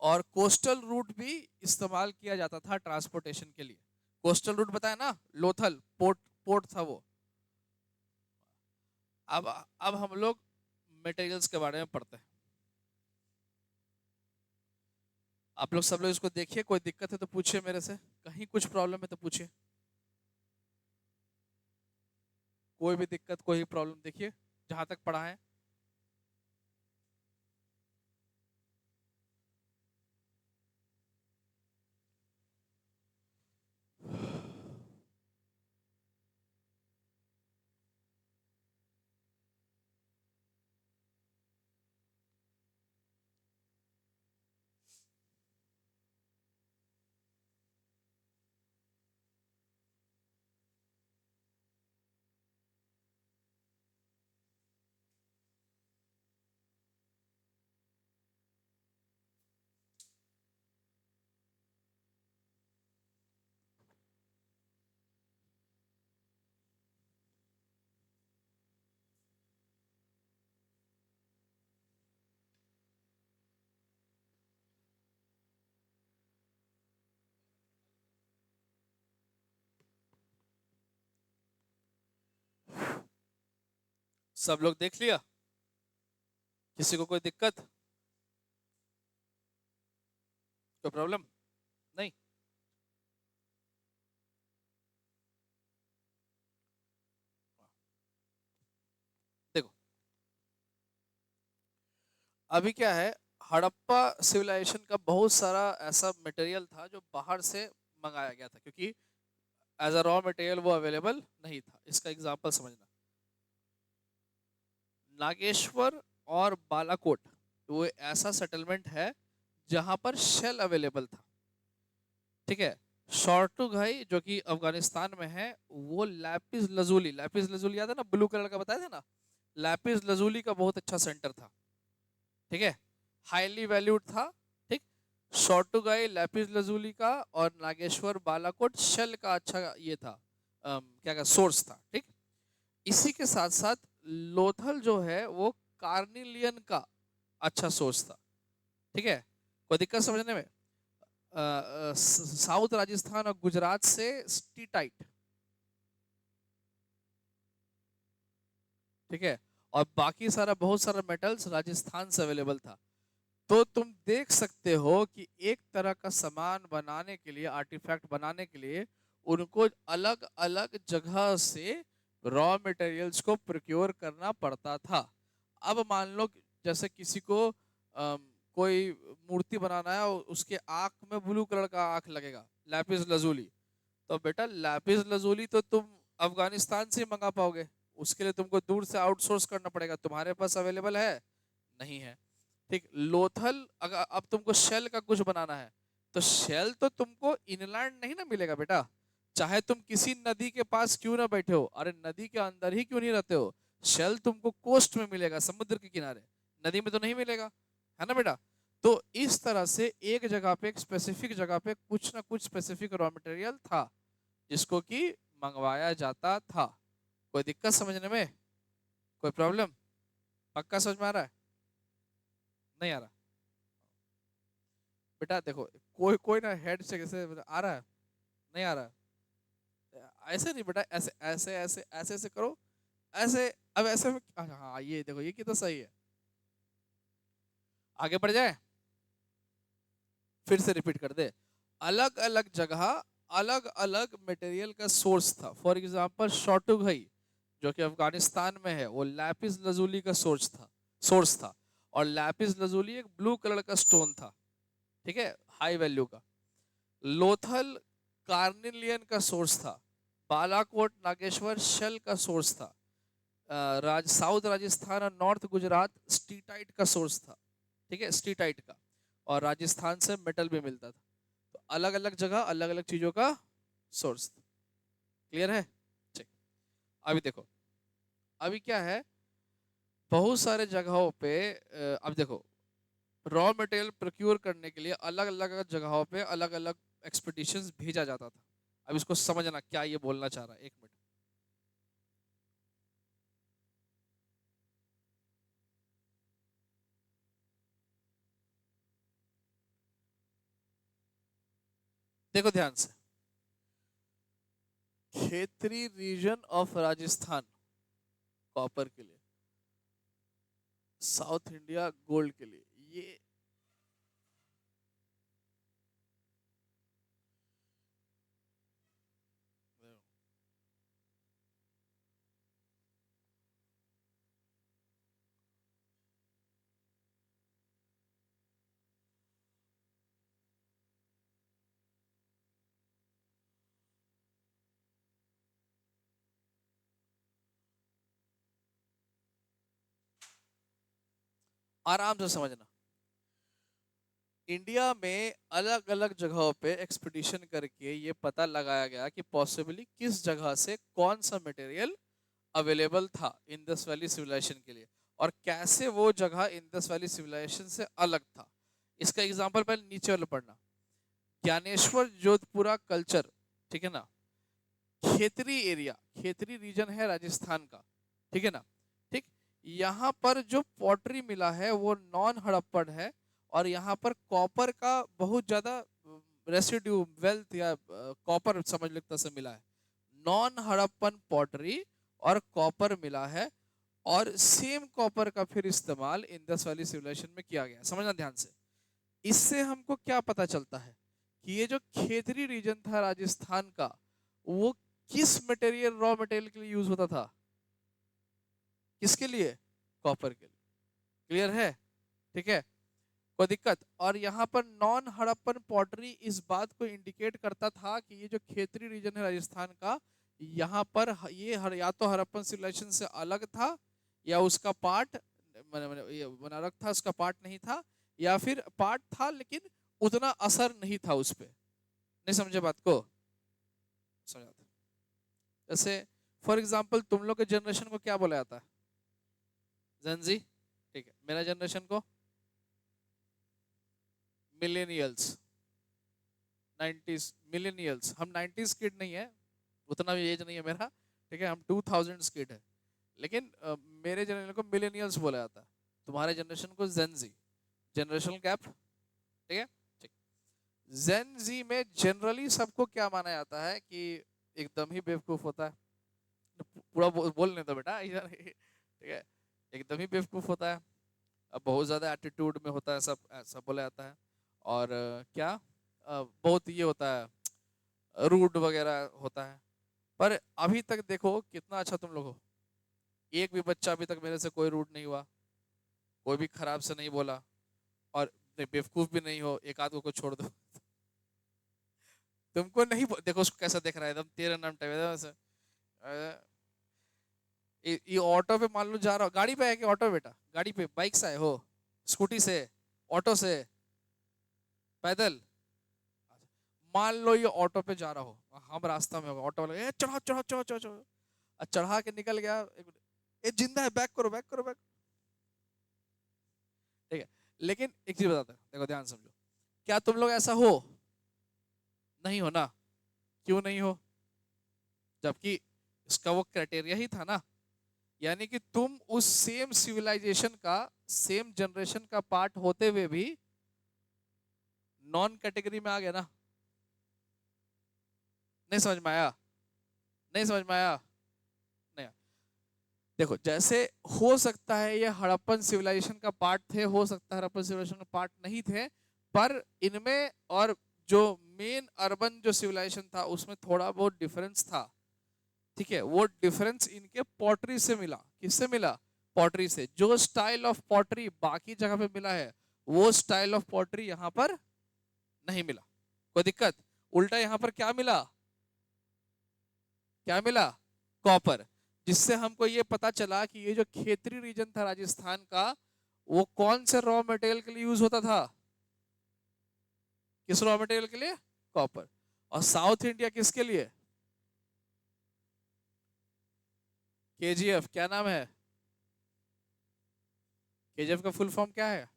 और कोस्टल रूट भी इस्तेमाल किया जाता था ट्रांसपोर्टेशन के लिए। कोस्टल रूट बताया ना, लोथल पोर्ट, पोर्ट था वो। अब हम लोग मटेरियल्स के बारे में पढ़ते हैं। आप लोग सब लोग इसको देखिए, कोई दिक्कत है तो पूछिए मेरे से, कहीं कुछ प्रॉब्लम है तो पूछिए, कोई भी दिक्कत कोई भी प्रॉब्लम देखिए जहां तक पढ़ा है। सब लोग देख लिया, किसी को कोई दिक्कत कोई प्रॉब्लम नहीं? देखो अभी क्या है, हड़प्पा सिविलाइजेशन का बहुत सारा ऐसा मटेरियल था जो बाहर से मंगाया गया था, क्योंकि एज अ रॉ मटेरियल वो अवेलेबल नहीं था। इसका एग्जांपल समझना, नागेश्वर और बालाकोट वो ऐसा सेटलमेंट है जहां पर शेल अवेलेबल था, ठीक है। शॉर्टुगाई जो कि अफगानिस्तान में है, वो लैपिस लजूली, लैपिस लजूली याद है ना, ब्लू कलर का बताया था ना, लैपिस लजूली का बहुत अच्छा सेंटर था, ठीक है, हाईली वैल्यूड था, ठीक। शॉर्टुगाई लैपिस लजूली का और नागेश्वर बालाकोट शेल का अच्छा ये था, क्या सोर्स था, ठीक। इसी के साथ साथ लोथल जो है वो कार्निलियन का अच्छा सोर्स था, ठीक है। कोई दिक्कत समझने में? साउथ राजस्थान और गुजरात से स्टीटाइट, ठीक है, और बाकी सारा बहुत सारा मेटल्स राजस्थान से अवेलेबल था। तो तुम देख सकते हो कि एक तरह का सामान बनाने के लिए, आर्टिफैक्ट बनाने के लिए, उनको अलग अलग जगह से रॉ मटेरियल्स को प्रोक्योर करना पड़ता था। अब मान लो जैसे किसी को कोई मूर्ति बनाना है और उसके आंख में ब्लू कलर का आंख लगेगा, लैपिस लजूली, तो बेटा लैपिस लजूली तो तुम अफगानिस्तान से ही मंगा पाओगे, उसके लिए तुमको दूर से आउटसोर्स करना पड़ेगा, तुम्हारे पास अवेलेबल है नहीं है, ठीक। लोथल अगर अब तुमको शेल का कुछ बनाना है, तो शेल तो तुमको इनलैंड नहीं ना मिलेगा बेटा, चाहे तुम किसी नदी के पास क्यों ना बैठे हो, अरे नदी के अंदर ही क्यों नहीं रहते हो, शेल तुमको कोस्ट में मिलेगा, समुद्र के किनारे, नदी में तो नहीं मिलेगा, है ना बेटा। तो इस तरह से एक जगह पे, एक स्पेसिफिक जगह पे कुछ ना कुछ स्पेसिफिक रॉ मटेरियल था जिसको कि मंगवाया जाता था। कोई दिक्कत समझने में, कोई प्रॉब्लम? पक्का समझ में आ रहा है? नहीं आ रहा? बेटा देखो, कोई कोई ना हेड से कैसे आ रहा है, नहीं आ रहा? ऐसे नहीं बेटा, ऐसे ऐसे ऐसे ऐसे ऐसे करो, ऐसे। अब ऐसे में हाँ ये देखो, ये कितना सही है। आगे बढ़ जाए, फिर से रिपीट कर दे। अलग अलग जगह अलग अलग मटेरियल का सोर्स था। फॉर एग्जांपल शॉटुघई जो कि अफगानिस्तान में है, वो लैपिस लजूली का सोर्स था। और लैपिस लजूली एक ब्लू कलर का स्टोन था, ठीक है, हाई वैल्यू का। लोथल कार्निलियन का सोर्स था। बालाकोट नागेश्वर शेल का सोर्स था। साउथ राजस्थान और नॉर्थ गुजरात स्टीटाइट का सोर्स था, ठीक है, स्टीटाइट का। और राजस्थान से मेटल भी मिलता था। तो अलग अलग जगह अलग अलग चीजों का सोर्स था। क्लियर है? ठीक। अभी देखो, अभी क्या है, बहुत सारे जगहों पे अब देखो, रॉ मटेरियल प्रोक्योर करने के लिए अलग अलग जगहों पे अलग अलग एक्सपेडिशंस भेजा जाता था। अब इसको समझना क्या ये बोलना चाह रहा है, एक मिनट। देखो ध्यान से, Khetri region of Rajasthan copper के लिए, साउथ इंडिया गोल्ड के लिए। ये आराम से समझना। इंडिया में अलग अलग जगहों पे एक्सपीडिशन करके ये पता लगाया गया कि पॉसिबली किस जगह से कौन सा मटेरियल अवेलेबल था इंडस वैली सिविलाइजेशन के लिए, और कैसे वो जगह इंडस वैली सिविलाइजेशन से अलग था। इसका एग्जांपल पहले नीचे वाला पढ़ना। ज्ञानेश्वर जोधपुरा कल्चर, ठीक है ना, खेतरी एरिया, खेतरी रीजन है राजस्थान का, ठीक है ना। ठीक, यहाँ पर जो पॉटरी मिला है वो नॉन हड़प्पन है, और यहाँ पर कॉपर का बहुत ज्यादा रेसिड्यू वेल्थ या कॉपर समझ लगता से मिला है। नॉन हड़प्पन पॉटरी और कॉपर मिला है, और सेम कॉपर का फिर इस्तेमाल इंडस वैली सिविलाइजेशन में किया गया। समझना ध्यान से। इससे हमको क्या पता चलता है कि ये जो खेतरी रीजन था राजस्थान का, वो किस मटेरियल, रॉ मटेरियल के लिए यूज होता था? किसके लिए? कॉपर के लिए। क्लियर है? ठीक है, कोई दिक्कत? और यहाँ पर नॉन हड़प्पन पॉटरी इस बात को इंडिकेट करता था कि ये जो खेतरी रीजन है राजस्थान का, यहाँ पर ये या तो हड़प्पन सिविलाइजेशन से अलग था, या उसका पार्ट बना रख था, उसका पार्ट नहीं था, या फिर पार्ट था लेकिन उतना असर नहीं था उस पर। नहीं समझे बात को? समझा। जैसे फॉर एग्जाम्पल तुम लोग के जनरेशन को क्या बोला जाता है? जेनजी। ठीक है, मेरा जनरेशन को मिलेनियल्स, 90s मिलेनियल्स। हम 90s किड नहीं है, उतना भी एज नहीं है मेरा, ठीक है, हम 2000s किड है। लेकिन मेरे जनरेशन को मिलेनियल्स बोला जाता है, तुम्हारे जनरेशन को जेनजी। जनरेशनल गैप, ठीक है। ठीक, जेनजी में जनरली सबको क्या माना जाता है कि एकदम ही बेवकूफ होता है। पूरा बोलने दो बेटा इधर, ठीक है, एकदम ही बेवकूफ होता है, अब बहुत ज्यादा एटीट्यूड में होता है, सब ऐसा बोला जाता है। और क्या बहुत ये होता है, रूड वगैरह होता है। पर अभी तक देखो कितना अच्छा तुम लोग हो, एक भी बच्चा अभी तक मेरे से कोई रूड नहीं हुआ, कोई भी खराब से नहीं बोला, और बेवकूफ भी नहीं हो, एक आध को छोड़ दो। तुमको नहीं देखो उसको कैसा देख रहा है, एकदम तेरे नाम टाइप ऐसे। ये ऑटो पे मान लो जा रहा हो, गाड़ी पे है कि ऑटो? बेटा गाड़ी पे, बाइक से आए हो, स्कूटी से, ऑटो से, पैदल? मान लो ये ऑटो पे जा रहा हो, हम रास्ता में होगा, ऑटो वाला चढ़ाओ चढ़ाओ चढ़ाओ चढ़ाओ चढ़ाओ, चढ़ा के निकल गया, ये जिंदा है, बैक करो बैक करो बैक। ठीक है, लेकिन एक चीज बताता है, देखो ध्यान समझो, क्या तुम लोग ऐसा हो? नहीं हो ना? क्यों नहीं हो? जबकि इसका वो क्राइटेरिया ही था ना, यानी कि तुम उस सेम सिविलाइजेशन का, सेम जनरेशन का पार्ट होते हुए भी नॉन कैटेगरी में आ गया ना। नहीं समझ में आया? नहीं समझ में आया? नहीं। देखो जैसे हो सकता है ये हड़प्पन सिविलाइजेशन का पार्ट थे, हो सकता है हड़प्पन सिविलाइजेशन का पार्ट नहीं थे, पर इनमें और जो मेन अर्बन जो सिविलाइजेशन था उसमें थोड़ा बहुत डिफरेंस था। ठीक है, वो डिफरेंस इनके पॉटरी से मिला। किससे मिला? पॉटरी से। जो स्टाइल ऑफ पॉटरी बाकी जगह पे मिला है, वो स्टाइल ऑफ पॉटरी यहाँ पर नहीं मिला। कोई दिक्कत? उल्टा यहाँ पर क्या मिला? क्या मिला? कॉपर। जिससे हमको ये पता चला कि ये जो खेतरी रीजन था राजस्थान का, वो कौन से रॉ मटेरियल के लिए यूज होता था? किस रॉ मटेरियल के लिए? कॉपर। और साउथ इंडिया किसके लिए? केजीएफ। क्या नाम है? केजीएफ का फुल फॉर्म क्या है?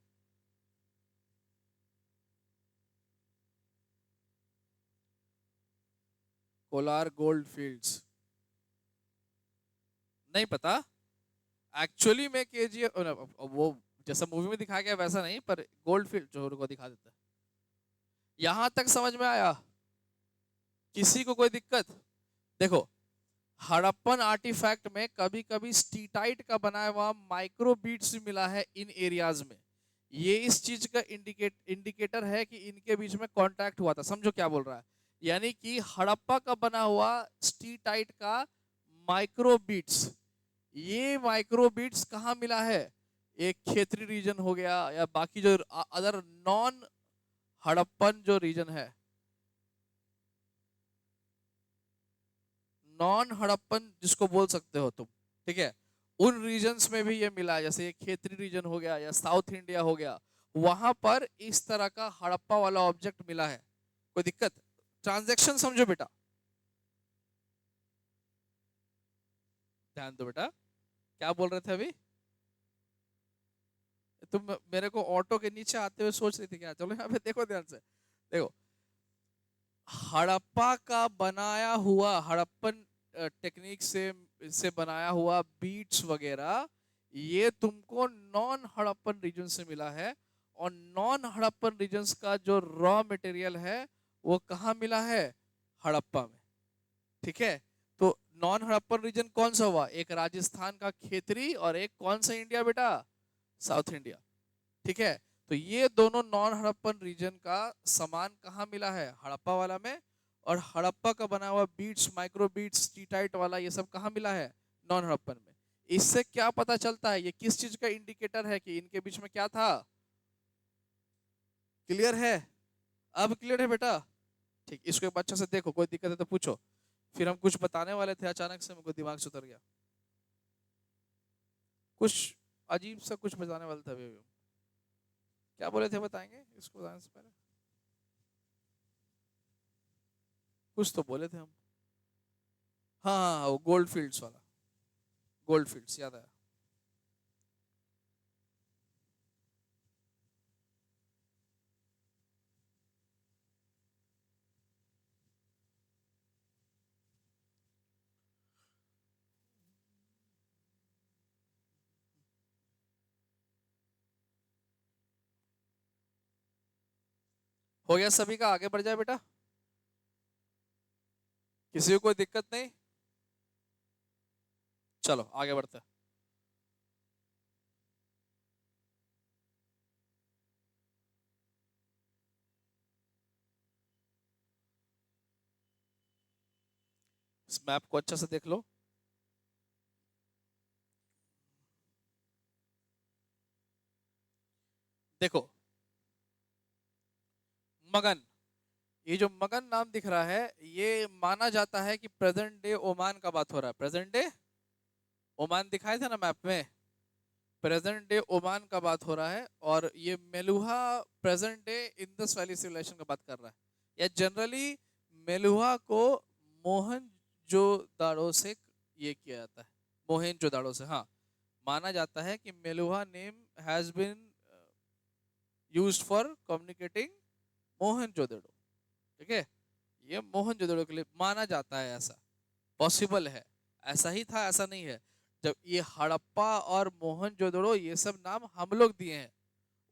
Kolar gold fields. नहीं पता? एक्चुअली में केजीएफ वो जैसा मूवी में दिखाया गया वैसा नहीं, पर गोल्ड फील्ड जो को दिखा देता है। यहां तक समझ में आया? किसी को कोई दिक्कत? देखो, हड़प्पन आर्टिफैक्ट में कभी कभी स्टीटाइट का बनाया हुआ माइक्रो बीट्स मिला है इन एरियाज में। ये इस चीज का इंडिकेटर है कि इनके बीच में कांटेक्ट हुआ था। समझो क्या बोल रहा है, यानी कि हड़प्पा का बना हुआ स्टीटाइट का माइक्रो बीट्स, ये माइक्रो बीट्स कहाँ मिला है? एक खेतरी रीजन हो गया, या बाकी जो अदर नॉन हड़प्पन जो रीजन है, नॉन हड़प्पन जिसको बोल सकते हो तुम, ठीक है, उन रीजन्स में भी ये मिला है। जैसे ये खेतरी रीजन हो गया या साउथ इंडिया हो गया, वहां पर इस तरह का हड़प्पा वाला ऑब्जेक्ट मिला है। कोई दिक्कत? ट्रांजैक्शन समझो बेटा, ध्यान दो बेटा। क्या बोल रहे थे अभी तुम? मेरे को ऑटो के नीचे आते हुए सोच रही थी क्या? चलो यहाँ पे देखो ध्यान से। देखो, हड़प्पा का बनाया हुआ, हड़प्पन टेक्निक से बनाया हुआ बीट्स वगैरह, ये तुमको नॉन हड़प्पन रीजन से मिला है। और नॉन हड़प्पन रीजन्स का जो रॉ मटेरियल है वो कहाँ मिला है? हड़प्पा में। ठीक है, तो नॉन हड़प्पन रीजन कौन सा हुआ? एक राजस्थान का खेतरी और एक कौन सा इंडिया बेटा? South India. ठीक है, तो ये दोनों नॉन हड़प्पन रीजन का सामान कहाँ मिला है? हड़प्पा वाला में। और हड़प्पा का बना हुआ बीट्स, माइक्रो बीट्स, टीटाइट वाला, ये सब कहाँ मिला है? नॉन हड़प्पन में। इससे क्या पता चलता है? ये किस चीज का इंडिकेटर है कि इनके बीच में क्या था? क्लियर है? अब क्लियर है बेटा? ठीक, इसको एक बार अच्छे से देखो, कोई दिक्कत है तो पूछो। फिर हम कुछ बताने वाले थे, अचानक से मुझको दिमाग से उतर गया। कुछ अजीब सा कुछ बताने वाले थे अभी। क्या बोले थे बताएंगे इसको बताने से पहले? कुछ तो बोले थे हम। हाँ हाँ हाँ, वो गोल्ड फील्ड्स वाला। गोल्ड फील्ड्स याद आया। हो गया सभी का? आगे बढ़ जाए बेटा, किसी को कोई दिक्कत नहीं? चलो आगे बढ़ते हैं। इस मैप को अच्छा से देख लो। देखो, मगन, ये जो मगन नाम दिख रहा है, ये माना जाता है कि प्रेजेंट डे ओमान का बात हो रहा है। प्रेजेंट डे ओमान दिखाए थे ना मैप में, प्रेजेंट डे ओमान का बात हो रहा है। और ये Meluhha present day Indus valley civilisation का बात कर रहा है। या जनरली मेलुहा को मोहनजोदाड़ो से ये किया जाता है, मोहनजोदाड़ो से, हाँ। माना जाता है कि Meluhha name has been used for communicating Mohenjodaro. ठीक है, ये मोहनजोदड़ो के लिए माना जाता है, ऐसा पॉसिबल है। ऐसा ही था, ऐसा नहीं है। जब ये हड़प्पा और मोहनजोदड़ो, ये सब नाम हम लोग दिए हैं,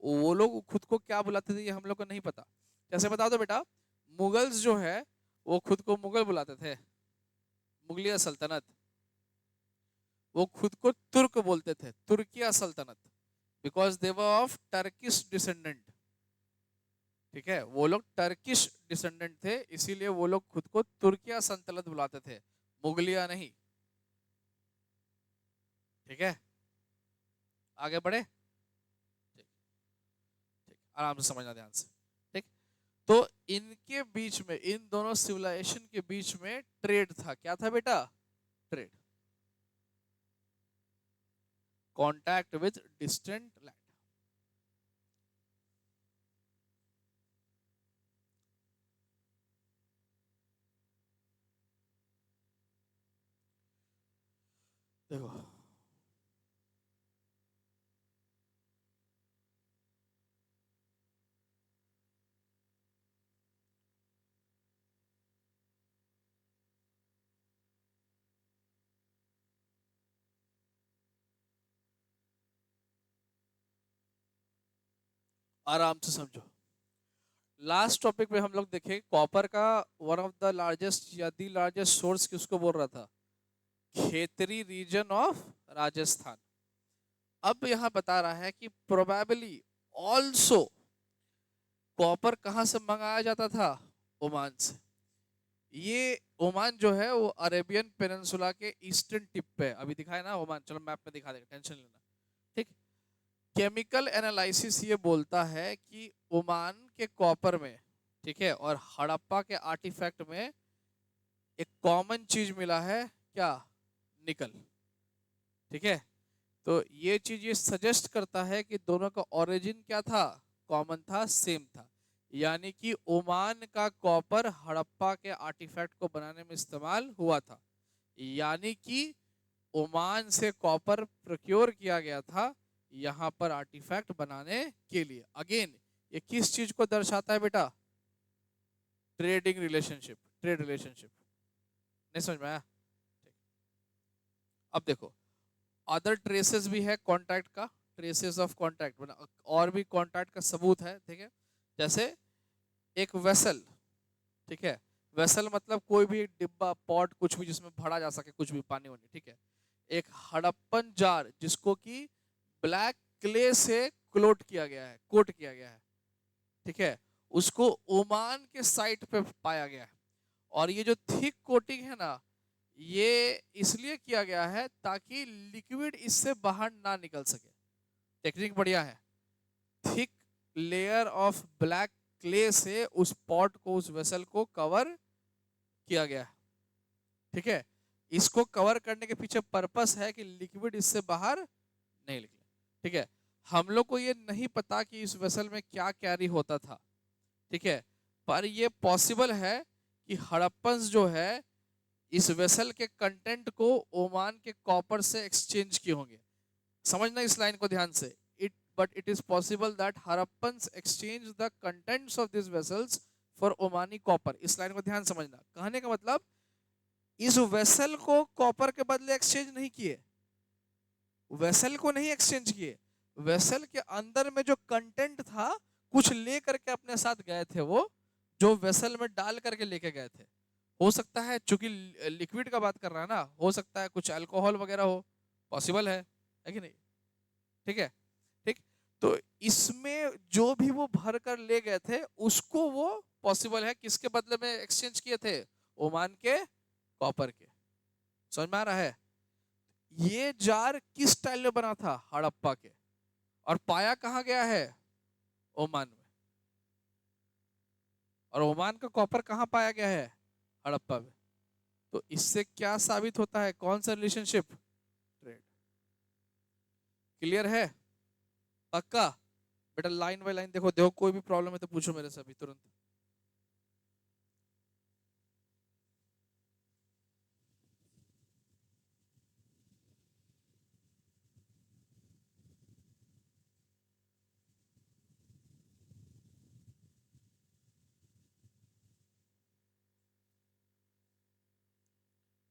वो लोग खुद को क्या बुलाते थे ये हम लोग को नहीं पता। कैसे बता दो बेटा? मुगल्स जो है वो खुद को मुगल बुलाते थे, मुगलिया सल्तनत। वो खुद को तुर्क बोलते थे, तुर्किया सल्तनत, because they were of Turkish descendant. ठीक है, वो लोग टर्किश डिसेंडेंट थे, इसीलिए वो लोग खुद को तुर्किया सल्तनत बुलाते थे, मुगलिया नहीं। ठीक है, आगे बढ़े? ठीक, ठीक, आराम से समझना ध्यान से। ठीक, तो इनके बीच में, इन दोनों सिविलाइजेशन के बीच में ट्रेड था। क्या था बेटा? Trade, contact with distant land. देखो, आराम से समझो। लास्ट टॉपिक में हम लोग देखें कॉपर का वन ऑफ द लार्जेस्ट या दी लार्जेस्ट सोर्स किसको बोल रहा था, खेतरी रीजन ऑफ राजस्थान। अब यहां बता रहा है कि प्रोबेबली ऑल्सो कॉपर कहां से मंगाया जाता था, ओमान से। ये ओमान जो है वो अरेबियन पेनिनसुला के ईस्टर्न टिप पे है। अभी दिखाए ना ओमान, चलो मैप में दिखा देगा, टेंशन लेना। ठीक। केमिकल एनालिसिस ये बोलता है कि ओमान के कॉपर में, ठीक है, और हड़प्पा के आर्टिफैक्ट में एक कॉमन चीज मिला है, क्या, निकल। ठीक है, तो ये चीज ये सजेस्ट करता है कि दोनों का ओरिजिन क्या था, कॉमन था, सेम था। यानी कि ओमान का कॉपर हड़प्पा के आर्टिफैक्ट को बनाने में इस्तेमाल हुआ था। यानी कि ओमान से कॉपर प्रोक्योर किया गया था यहां पर आर्टिफैक्ट बनाने के लिए। अगेन ये किस चीज को दर्शाता है बेटा, ट्रेडिंग रिलेशनशिप, ट्रेड रिलेशनशिप। नहीं समझ में आया? अब देखो अदर ट्रेसेस भी है कॉन्ट्रैक्ट का, ट्रेसेस ऑफ कॉन्ट्रैक्ट, और भी कॉन्ट्रैक्ट का सबूत है। ठीक है, जैसे एक वेसल, ठीक है, वेसल मतलब कोई भी डिब्बा, पॉट, कुछ भी जिसमें भरा जा सके, कुछ भी पानी वानी। ठीक है, एक हड़प्पन जार जिसको कि ब्लैक क्ले से क्लोट किया गया है, कोट किया गया है, ठीक है, उसको ओमान के साइट पे पाया गया है। और ये जो थिक कोटिंग है ना, ये इसलिए किया गया है ताकि लिक्विड इससे बाहर ना निकल सके। टेक्निक बढ़िया है। Thick layer of black clay से उस पॉट को, उस वेसल को कवर किया गया है। ठीक है, इसको कवर करने के पीछे पर्पस है कि लिक्विड इससे बाहर नहीं निकले। ठीक है, हम लोग को ये नहीं पता कि इस वेसल में क्या कैरी होता था। ठीक है, पर ये पॉसिबल है कि हड़प्पन जो है इस वेसल के कंटेंट को ओमान के कॉपर से एक्सचेंज किए होंगे। समझना इस लाइन को ध्यान से। It is possible that Harappans exchange the contents of this vessels for Omani copper. इस लाइन को ध्यान समझना। कहने का मतलब इस वेसल को कॉपर के बदले एक्सचेंज नहीं किए, वेसल को नहीं एक्सचेंज किए, वेसल के अंदर में जो कंटेंट था कुछ ले करके अपने साथ गए थे, वो जो वेसल में डाल करके लेके गए थे। हो सकता है, चूंकि लिक्विड का बात कर रहा है ना, हो सकता है कुछ अल्कोहल वगैरह हो, पॉसिबल है कि नहीं? ठीक है, ठीक। तो इसमें जो भी वो भर कर ले गए थे उसको वो पॉसिबल है किसके बदले में एक्सचेंज किए थे, ओमान के कॉपर के। समझ में आ रहा है? ये जार किस स्टाइल में बना था, हड़प्पा के, और पाया कहाँ गया है, ओमान में। और ओमान का कॉपर कहाँ पाया गया है, हड़प्पा में। तो इससे क्या साबित होता है, कौन सा रिलेशनशिप, ट्रेड। क्लियर है? पक्का? बेटा लाइन बाय लाइन देखो, देखो कोई भी प्रॉब्लम है तो पूछो मेरे से अभी तुरंत।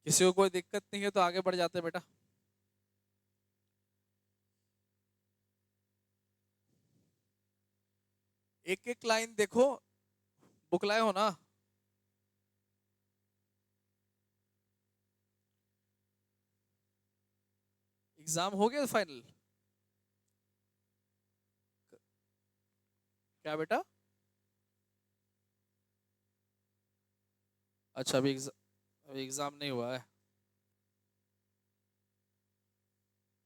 किसी को कोई दिक्कत नहीं है तो आगे बढ़ जाते हैं बेटा। एक एक लाइन देखो, बुक लाए हो ना? एग्जाम हो गया फाइनल? क्या बेटा? अच्छा, अभी एग्जाम नहीं हुआ है।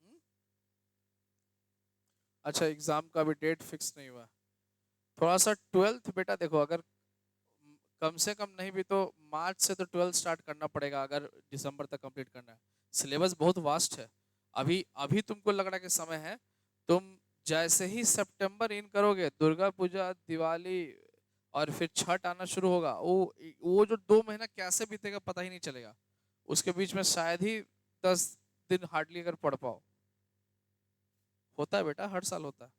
हम्म? अच्छा, एग्जाम का अभी डेट फिक्स नहीं हुआ। थोड़ा सा ट्वेल्थ बेटा देखो, अगर कम से कम नहीं भी तो मार्च से तो ट्वेल्थ स्टार्ट करना पड़ेगा अगर दिसंबर तक कंप्लीट करना है। सिलेबस बहुत वास्ट है। अभी अभी तुमको लग रहा है कि समय है, तुम जैसे ही सितंबर इन करोगे, दुर्गा पूजा, दिवाली और फिर छठ आना शुरू होगा, वो जो 2 महीना कैसे बीतेगा पता ही नहीं चलेगा। उसके बीच में शायद ही 10 दिन हार्डली अगर पढ़ पाओ। होता है बेटा, हर साल होता है।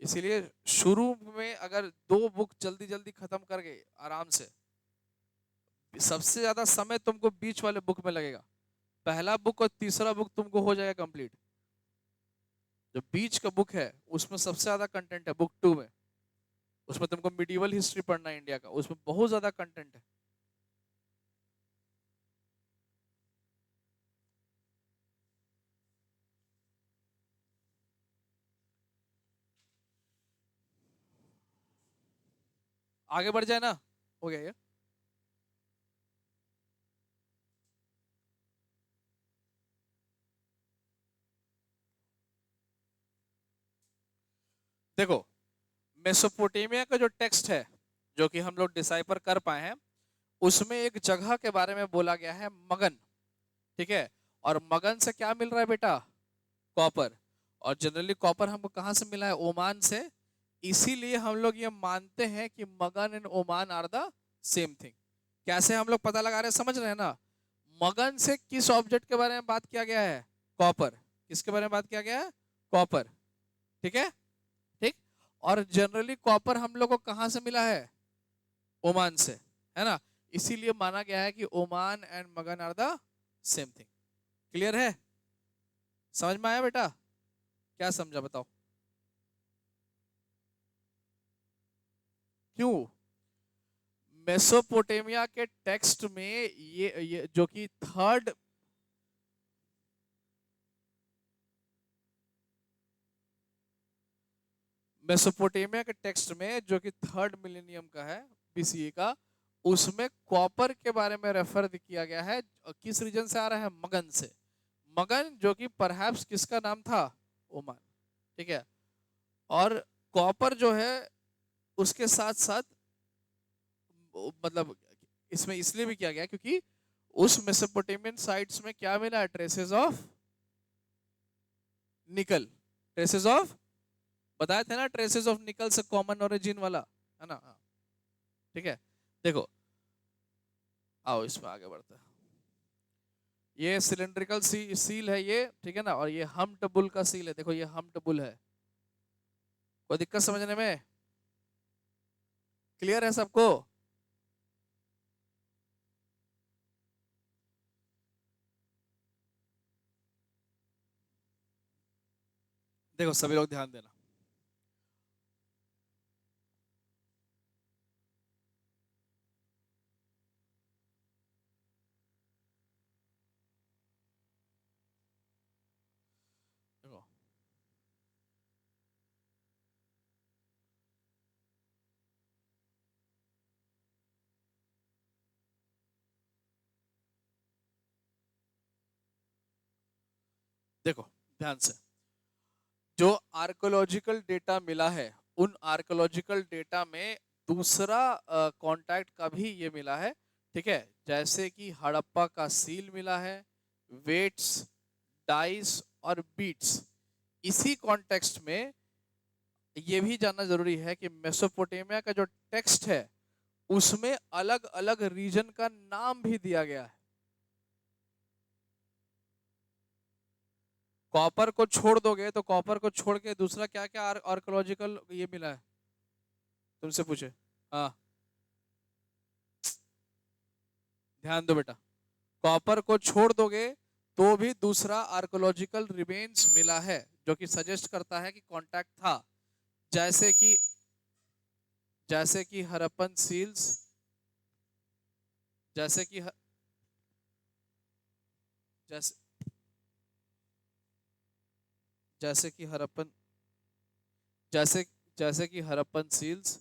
इसीलिए शुरू में अगर 2 बुक जल्दी जल्दी खत्म कर गए आराम से, सबसे ज्यादा समय तुमको बीच वाले बुक में लगेगा। पहला बुक और तीसरा बुक तुमको हो जाएगा कंप्लीट। जो बीच का बुक है उसमें सबसे ज्यादा कंटेंट है बुक 2 में। उसमें तुमको मिडिवल हिस्ट्री पढ़ना है इंडिया का, उसमें बहुत ज्यादा कंटेंट है। आगे बढ़ जाए ना, हो गया ये। देखो, मेसोपोटामिया का जो टेक्स्ट है जो कि हम लोग डिसाइफर कर पाए हैं, उसमें एक जगह के बारे में बोला गया है, मगन। ठीक है, और मगन से क्या मिल रहा है बेटा? कॉपर। और जनरली कॉपर हमको कहाँ से मिला है? ओमान से। इसीलिए हम लोग ये मानते हैं कि Magan and Oman are the same thing. कैसे हम लोग पता लगा रहे हैं, समझ रहे हैं ना? मगन से किस ऑब्जेक्ट के बारे में बात किया गया है? कॉपर। किसके बारे में बात किया गया है? कॉपर। ठीक है, ठीक। और जनरली कॉपर हम लोग को कहाँ से मिला है? ओमान से, है ना? इसीलिए माना गया है कि Oman and Magan are the same thing. Clear है? समझ में आया बेटा? क्या समझा बताओ? क्यों? मेसोपोटामिया के टेक्स्ट में ये जो कि थर्ड, मेसोपोटामिया के टेक्स्ट में जो कि थर्ड मिलेनियम का है, बीसीए का, उसमें कॉपर के बारे में रेफर किया गया है। किस रीजन से आ रहा है? मगन से। मगन जो कि परहैप्स किसका नाम था? ओमान। ठीक है। और कॉपर जो है उसके साथ साथ मतलब इसमें इसलिए भी किया गया क्योंकि उस मेसोपोटामियन साइट्स में क्या मिला? ट्रेसेस ऑफ निकल। ट्रेसेस ऑफ, बताए थे ना, ट्रेसेस ऑफ निकल से कॉमन ओरिजिन वाला, है ना? हाँ, ठीक है। देखो, आओ इसमें आगे बढ़ते हैं। ये सिलेंड्रिकल सील है ये, ठीक है ना? और ये हम्प्ड बुल का सील है। देखो ये हम्प्ड बुल है। कोई दिक्कत समझने में? क्लियर है सबको? देखो सभी लोग ध्यान देना। देखो, देखो ध्यान से, जो आर्कोलॉजिकल डेटा मिला है, उन आर्कोलॉजिकल डेटा में दूसरा कांटेक्ट का भी ये मिला है। ठीक है, जैसे कि हड़प्पा का सील मिला है, वेट्स, डाइस और बीट्स। इसी कॉन्टेक्स्ट में ये भी जानना जरूरी है कि मेसोपोटामिया का जो टेक्स्ट है उसमें अलग अलग रीजन का नाम भी दिया गया है। कॉपर को छोड़ दोगे तो कॉपर को छोड़ के दूसरा क्या क्या आर्कोलॉजिकल ये मिला है? तुमसे पूछे। हाँ, ध्यान दो बेटा। कॉपर को छोड़ दोगे तो भी दूसरा आर्कोलॉजिकल रिमेन्स मिला है जो कि सजेस्ट करता है कि कांटेक्ट था। जैसे कि, जैसे कि हरप्पन सील्स, जैसे कि जैसे जैसे कि हरप्पन, जैसे जैसे कि Harappan seals,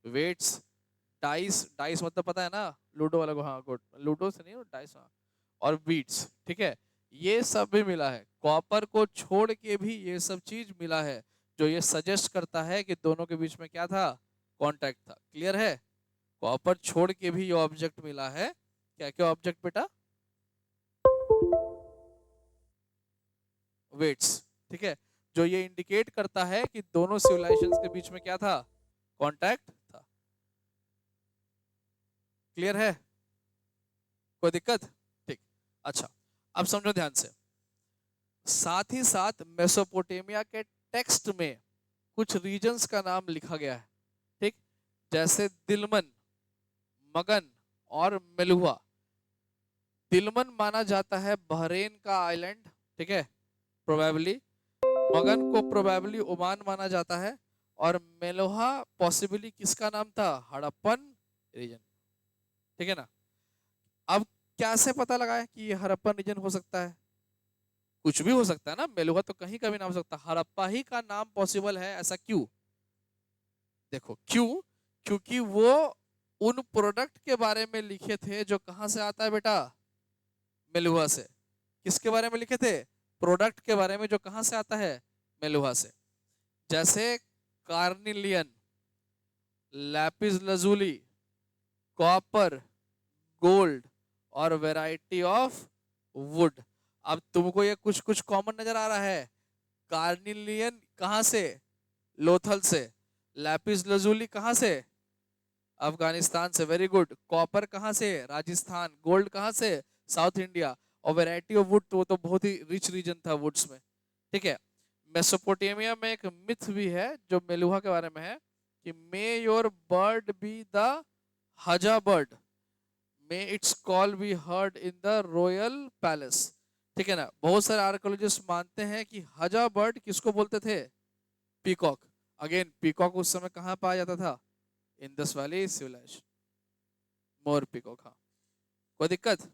weights, dice, dice मतलब पता है ना, लूडो वाला को? हाँ गुड, लूडो से नहीं, डाइस, हाँ। और बीट्स। ठीक है, ये सब भी मिला है। कॉपर को छोड़ के भी ये सब चीज मिला है जो ये सजेस्ट करता है कि दोनों के बीच में क्या था? कांटेक्ट था। क्लियर है? कॉपर छोड़ के भी ये ऑब्जेक्ट मिला है। क्या क्या ऑब्जेक्ट बेटा? वेट्स। ठीक है, जो ये इंडिकेट करता है कि दोनों सिविलाइजेशंस के बीच में क्या था? कांटेक्ट था। क्लियर है? कोई दिक्कत? ठीक। अच्छा, अब समझो ध्यान से। साथ ही साथ मेसोपोटामिया के टेक्स्ट में कुछ रीजन्स का नाम लिखा गया है। ठीक, जैसे दिलमन, मगन और मेलुआ। दिलमन माना जाता है बहरेन का आइलैंड, ठीक है, प्रोबेबली। मगन को प्रोबेबली ओमान माना जाता है। और मेलुहा पॉसिबली किसका नाम था? हड़प्पन रीजन। ठीक है ना। अब कैसे पता लगाए कि ये हड़प्पन रीजन हो सकता है? कुछ भी हो सकता है ना, मेलुहा तो कहीं का भी नाम हो सकता है, हड़प्पा ही का नाम पॉसिबल है, ऐसा क्यों? देखो क्यों, क्योंकि वो उन प्रोडक्ट के बारे में लिखे थे जो कहां से आता है बेटा? मेलुहा से। किसके बारे में लिखे थे? प्रोडक्ट के बारे में जो कहां से आता है? मेलुहा से। जैसे carnelian, Lapis lazuli, copper, gold और वैरायटी ऑफ वुड। अब तुमको ये कुछ कुछ कॉमन नजर आ रहा है। कार्निलियन कहां से? लोथल से। लैपिस लजूली कहां से? अफगानिस्तान से, वेरी गुड। कॉपर कहां से? राजस्थान। गोल्ड कहां से? South India. और वैरायटी ऑफ वुड तो बहुत ही रिच रीजन था वुड्स में। ठीक है। मेसोपोटामिया में एक मिथ भी है जो मेलुहा के बारे में है कि may your bird be the हजा bird, may its call be heard in the royal palace. ठीक है ना। बहुत सारे आर्कोलॉजिस्ट मानते हैं कि हजा बर्ड किसको बोलते थे? पीकॉक। अगेन पीकॉक उस समय कहाँ पाया जाता था? Indus valley civilisation. मोर पीकॉक, हाँ। कोई दिक्कत?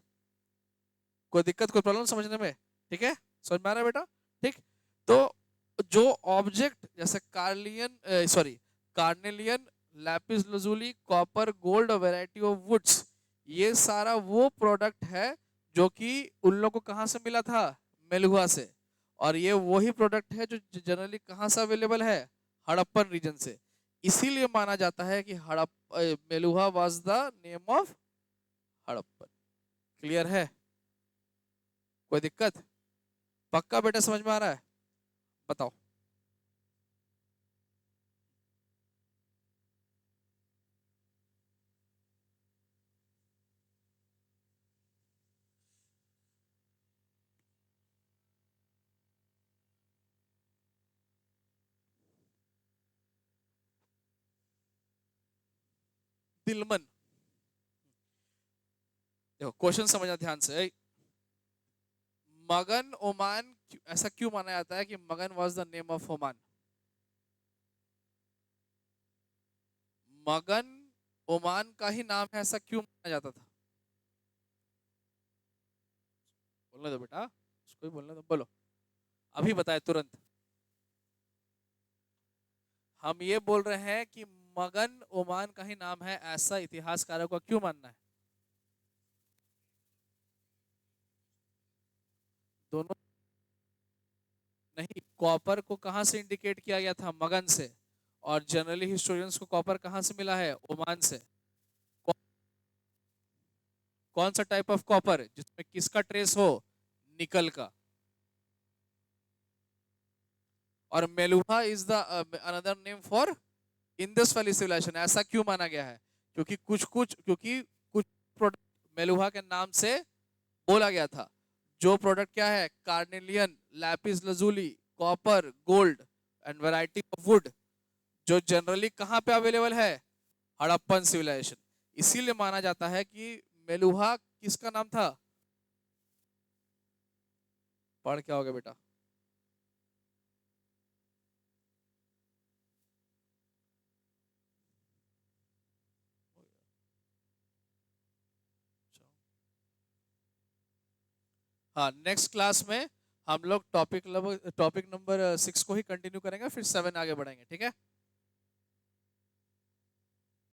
कोई दिक्कत, कोई प्रॉब्लम समझने में? ठीक है, समझ में आ रहा है बेटा? ठीक। तो जो ऑब्जेक्ट जैसे कार्लियन sorry carnelian, lapis lazuli, copper, gold और वैरायटी ऑफ वुड्स, ये सारा वो प्रोडक्ट है जो कि उन लोगों को कहाँ से मिला था? मेलुहा से। और ये वही प्रोडक्ट है जो जनरली कहाँ से अवेलेबल है? हड़प्पन रीजन से। इसीलिए माना जाता है कि Meluhha was the name of Harappan. Clear है? कोई दिक्कत? पक्का बेटा समझ में आ रहा है? बताओ। दिलमन, देखो क्वेश्चन समझना ध्यान से। मगन ओमान ऐसा क्यों माना जाता है कि मगन was the name of Oman? मगन ओमान का ही नाम है, ऐसा क्यों माना जाता था? बोलने दो बेटा, उसको भी बोलने दो, बोलो। अभी बताए तुरंत। हम ये बोल रहे हैं कि मगन ओमान का ही नाम है, ऐसा इतिहासकारों का क्यों मानना है? दोनों नहीं, कॉपर को कहां से इंडिकेट किया गया था? मगन से। और जनरली हिस्टोरियंस को कॉपर कहां से मिला है? ओमान से। कौ, कौन सा टाइप ऑफ कॉपर जिसमें किसका ट्रेस हो? निकल का। और Meluhha is the another name for Indus valley civilisation. ऐसा क्यों माना गया है? क्योंकि कुछ प्रोडक्ट मेलुहा के नाम से बोला गया था। जो प्रोडक्ट क्या है? Carnelian, Lapis lazuli, copper, gold and variety of would, जो जनरली कहाँ पे अवेलेबल है? हड़प्पन सिविलाइजेशन। इसीलिए माना जाता है कि मेलुहा किसका नाम था? पढ़ क्या होगा बेटा? हाँ, नेक्स्ट क्लास में हम लोग टॉपिक नंबर 6 को ही कंटिन्यू करेंगे, फिर 7 आगे बढ़ेंगे। ठीक है।